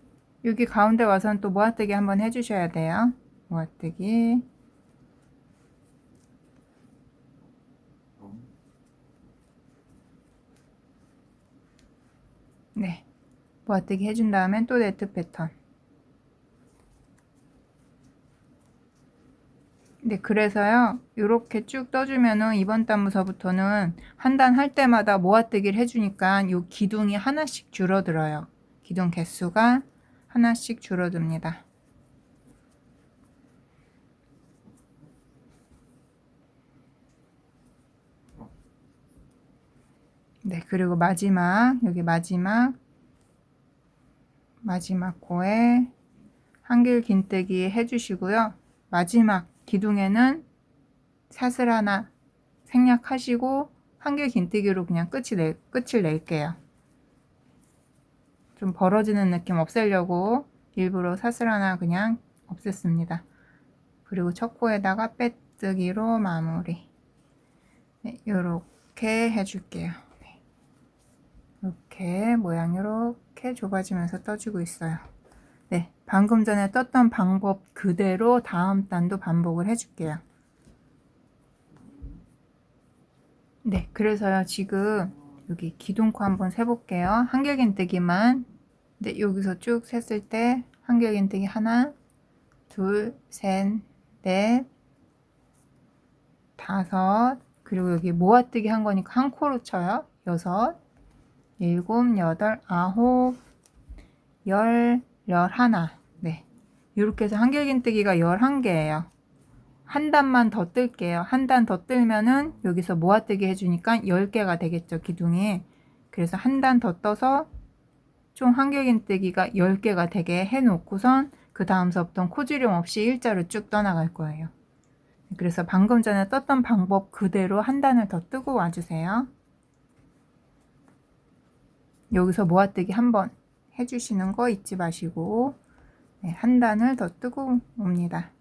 여기 가운데 와서는 또 모아뜨기 한번 해주셔야 돼요. 모아뜨기. 네, 모아뜨기 해준 다음엔 또 네트 패턴. 네, 그래서요, 이렇게 쭉 떠주면은 이번 단부서부터는 한 단 할 때마다 모아뜨기를 해주니까 요 기둥이 하나씩 줄어들어요. 기둥 개수가 하나씩 줄어듭니다. 네, 그리고 마지막, 여기 마지막 코에 한길 긴뜨기 해주시고요. 마지막 기둥에는 사슬 하나 생략하시고 한길 긴뜨기로 그냥 끝을 낼게요. 좀 벌어지는 느낌 없애려고 일부러 사슬 하나 그냥 없앴습니다. 그리고 첫 코에다가 빼뜨기로 마무리. 네, 요렇게 해줄게요. 네, 이렇게 모양이 이렇게 좁아지면서 떠주고 있어요. 네, 방금 전에 떴던 방법 그대로 다음 단도 반복을 해줄게요. 네, 그래서요, 지금 여기 기둥코 한번 세볼게요. 한길긴뜨기만. 네, 여기서 쭉 셌을 때 한길긴뜨기 하나, 둘, 셋, 넷, 다섯, 그리고 여기 모아뜨기 한 거니까 한 코로 쳐요. 여섯, 일곱, 여덟, 아홉, 열, 열하나. 네, 이렇게 해서 한길긴뜨기가 11개예요. 한 단만 더 뜰게요. 한 단 더 뜨면은 여기서 모아뜨기 해주니까 10개가 되겠죠, 기둥이. 그래서 한 단 더 떠서 총 한길긴뜨기가 10개가 되게 해놓고선 그 다음서부터는 코주름 없이 일자로 쭉 떠나갈 거예요. 그래서 방금 전에 떴던 방법 그대로 한 단을 더 뜨고 와주세요. 여기서 모아뜨기 한번 해주시는 거 잊지 마시고, 네, 한 단을 더 뜨고 옵니다.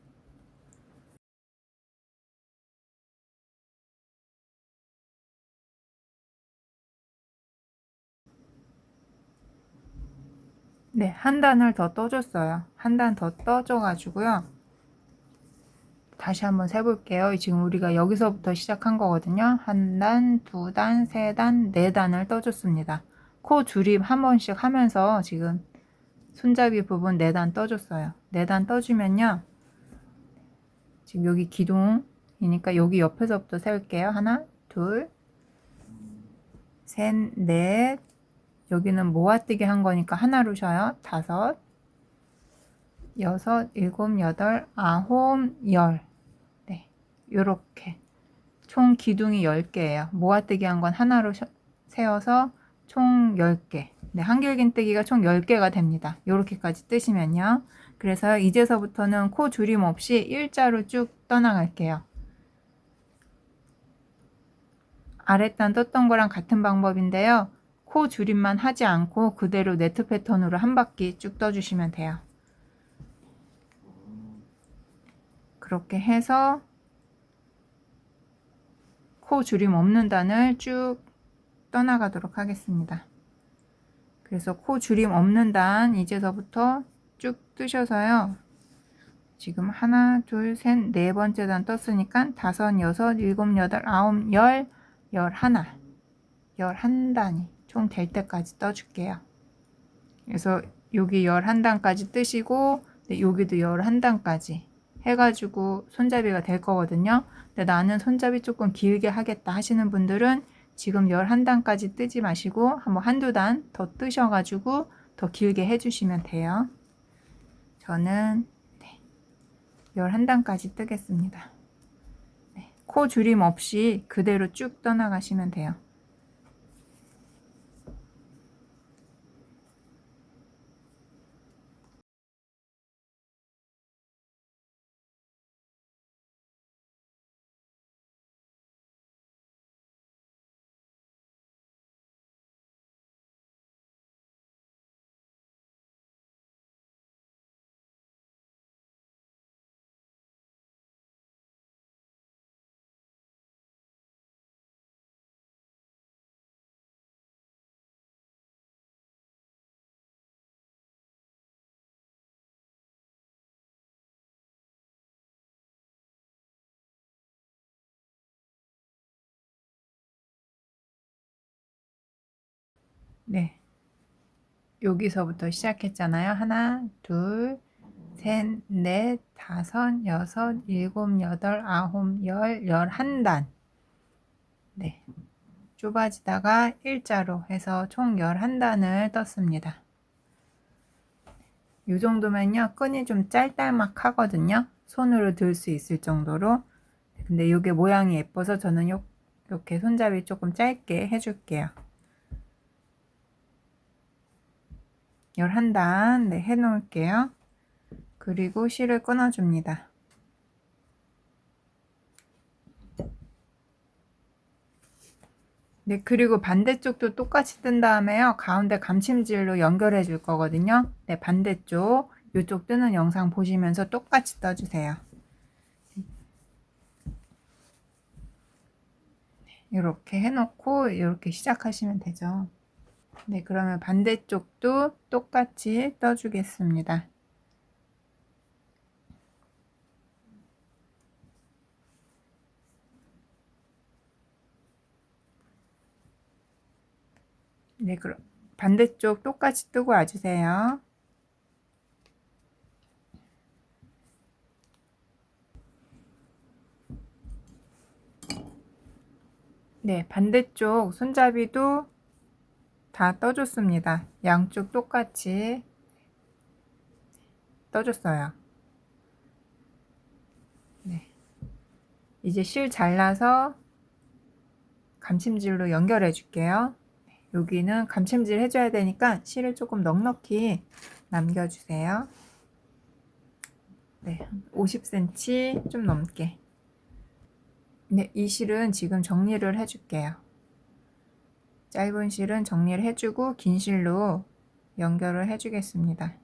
네, 한 단을 더 떠줬어요. 한 단 더 떠줘가지고요. 다시 한번 세볼게요. 지금 우리가 여기서부터 시작한 거거든요. 한 단, 두 단, 세 단, 네 단을 떠줬습니다. 코 줄임 한 번씩 하면서 지금 손잡이 부분 4단 떠줬어요. 4단 떠주면요. 지금 여기 기둥이니까 여기 옆에서부터 세울게요. 하나, 둘, 셋, 넷. 여기는 모아뜨기 한 거니까 하나로 쉬어요. 다섯, 여섯, 일곱, 여덟, 아홉, 열. 네, 요렇게. 총 기둥이 10개예요. 모아뜨기 한 건 하나로 세워서 총 10개. 네, 한길긴뜨기가 총 10개가 됩니다. 요렇게까지 뜨시면요. 그래서 이제서부터는 코 줄임 없이 일자로 쭉 떠나갈게요. 아랫단 떴던 거랑 같은 방법인데요. 코 줄임만 하지 않고 그대로 네트 패턴으로 한 바퀴 쭉 떠주시면 돼요. 그렇게 해서 코 줄임 없는 단을 쭉 떠나가도록 하겠습니다. 그래서 코 줄임 없는 단 이제서부터 쭉 뜨셔서요. 지금 하나, 둘, 셋, 네 번째 단 떴으니까 다섯, 여섯, 일곱, 여덟, 아홉, 열, 열하나, 11단이 총 될 때까지 떠줄게요. 그래서 여기 11단까지 뜨시고 여기도 11단까지 해가지고 손잡이가 될 거거든요. 근데 나는 손잡이 조금 길게 하겠다 하시는 분들은 지금 11단까지 뜨지 마시고 한번 한두 단 더 뜨셔가지고 더 길게 해주시면 돼요. 저는 11단까지 뜨겠습니다. 코 줄임 없이 그대로 쭉 떠나가시면 돼요. 네. 여기서부터 시작했잖아요. 하나, 둘, 셋, 넷, 다섯, 여섯, 일곱, 여덟, 아홉, 열, 11단. 네. 좁아지다가 일자로 해서 총 11단을 떴습니다. 이 정도면요. 끈이 좀 짤짤막 하거든요. 손으로 들 수 있을 정도로. 근데 이게 모양이 예뻐서 저는 이렇게 손잡이 조금 짧게 해줄게요. 11단 네, 해놓을게요. 그리고 실을 끊어줍니다. 네, 그리고 반대쪽도 똑같이 뜬 다음에요. 가운데 감침질로 연결해 줄 거거든요. 네, 반대쪽, 이쪽 뜨는 영상 보시면서 똑같이 떠주세요. 이렇게 해놓고 이렇게 시작하시면 되죠. 네, 그러면 반대쪽도 똑같이 떠주겠습니다. 네, 그럼 반대쪽 똑같이 뜨고 와주세요. 네, 반대쪽 손잡이도 다 떠줬습니다. 양쪽 똑같이 떠줬어요. 네, 이제 실 잘라서 감침질로 연결해 줄게요. 여기는 감침질 해줘야 되니까 실을 조금 넉넉히 남겨주세요. 네, 50cm 좀 넘게. 네, 이 실은 지금 정리를 해줄게요. 짧은 실은 정리를 해주고 긴 실로 연결을 해주겠습니다.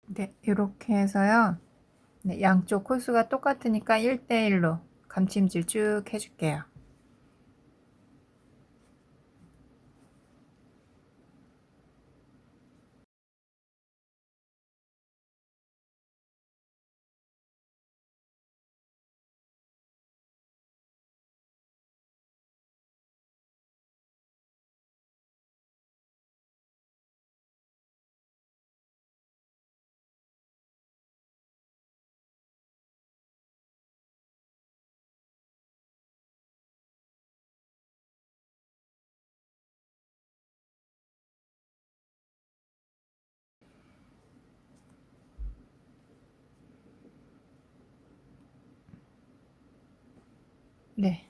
네, 이렇게 해서요. 네, 양쪽 호수가 똑같으니까 1대1로 감침질 쭉 해줄게요. 네,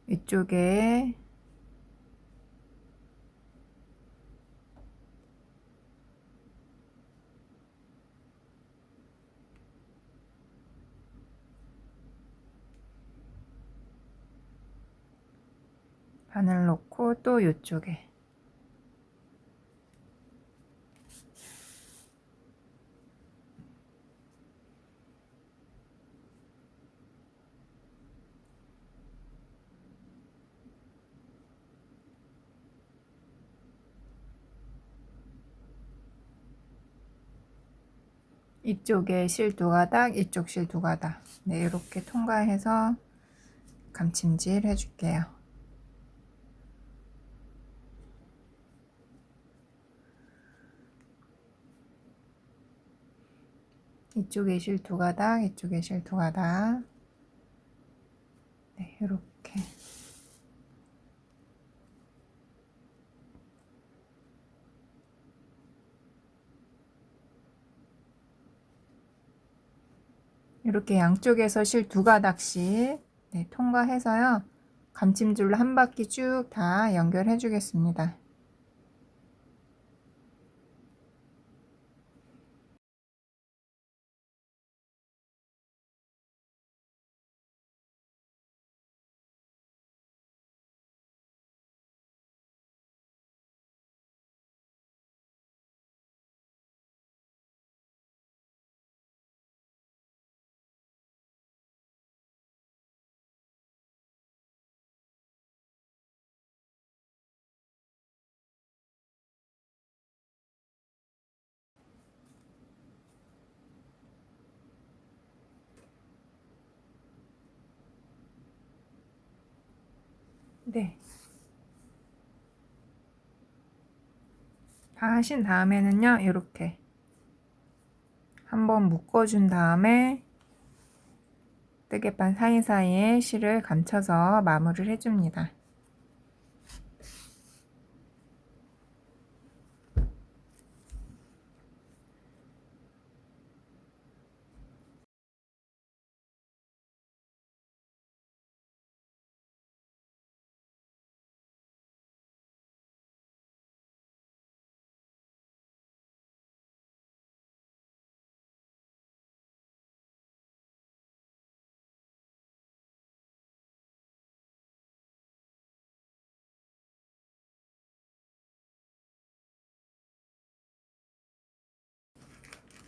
이쪽에 바늘 놓고 또 이쪽에 이쪽에 실 2가닥, 이쪽 실 2가닥. 네, 이렇게 통과해서 감침질 해줄게요. 이쪽에 실 2가닥, 이쪽에 실 2가닥. 네, 이렇게. 이렇게 양쪽에서 실 2가닥씩 네, 통과해서요. 감침줄로 한 바퀴 쭉 다 연결해 주겠습니다. 네. 다 하신 다음에는요, 이렇게 한번 묶어준 다음에 뜨개판 사이사이에 실을 감춰서 마무리를 해줍니다.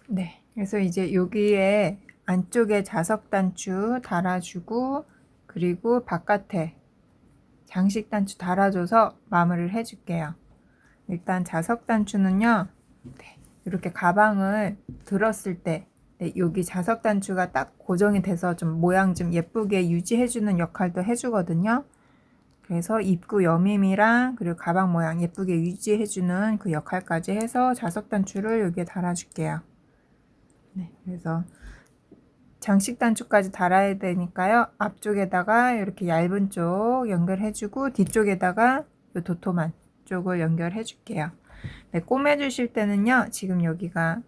네, 그래서 이제 여기에 안쪽에 자석 단추 달아주고, 그리고 바깥에 장식 단추 달아줘서 마무리를 해줄게요. 일단 자석 단추는요, 네, 이렇게 가방을 들었을 때, 네, 여기 자석 단추가 딱 고정이 돼서 좀 모양 좀 예쁘게 유지해주는 역할도 해주거든요. 그래서 입구 여밈이랑 그리고 가방 모양 예쁘게 유지해주는 그 역할까지 해서 자석 단추를 여기에 달아줄게요. 네, 그래서 장식 단추까지 달아야 되니까요. 앞쪽에다가 이렇게 얇은 쪽 연결해주고 뒤쪽에다가 이 도톰한 쪽을 연결해 줄게요. 네, 꼬매 주실 때는요. 지금 여기가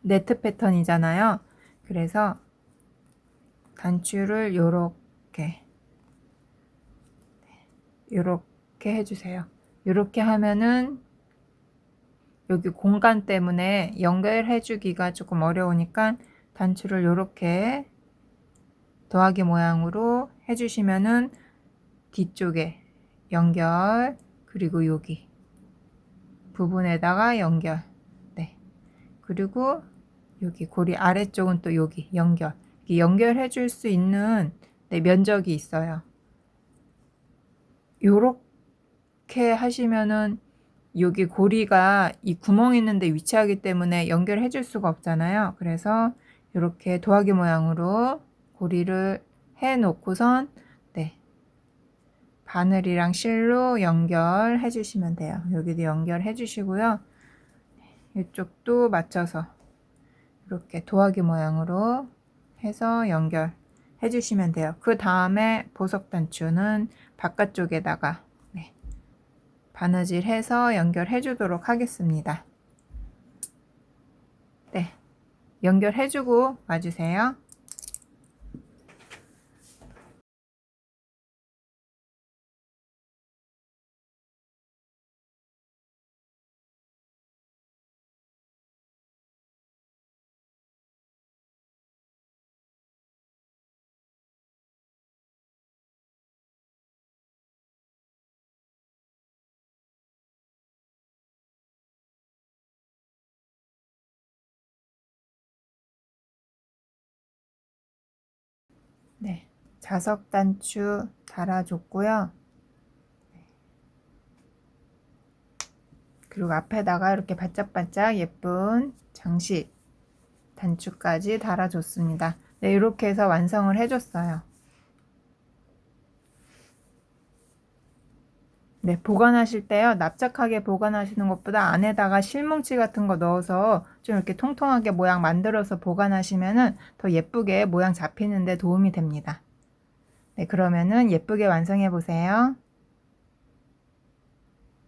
네트 패턴이잖아요. 그래서 단추를 요렇게 해주세요. 요렇게 하면은 여기 공간 때문에 연결해 주기가 조금 어려우니까 단추를 요렇게 더하기 모양으로 해주시면은 뒤쪽에 연결, 그리고 여기 부분에다가 연결, 네, 그리고 여기 고리 아래쪽은 또 여기 연결, 연결해 줄 수 있는, 네, 면적이 있어요. 요렇게 하시면은 여기 고리가 이 구멍 있는데 위치하기 때문에 연결해 줄 수가 없잖아요. 그래서 이렇게 도화기 모양으로 고리를 해 놓고선, 네, 바늘이랑 실로 연결해 주시면 돼요. 여기도 연결해 주시고요. 이쪽도 맞춰서 이렇게 도화기 모양으로 해서 연결해 주시면 돼요. 그 다음에 보석 단추는 바깥쪽에다가, 네, 바느질 해서 연결해 주도록 하겠습니다. 네, 연결해 주고 와주세요. 네, 자석 단추 달아줬고요. 그리고 앞에다가 이렇게 반짝반짝 예쁜 장식 단추까지 달아줬습니다. 네, 이렇게 해서 완성을 해줬어요. 네, 보관하실 때요, 납작하게 보관하시는 것보다 안에다가 실뭉치 같은 거 넣어서 좀 이렇게 통통하게 모양 만들어서 보관하시면은 더 예쁘게 모양 잡히는 데 도움이 됩니다. 네, 그러면은 예쁘게 완성해 보세요.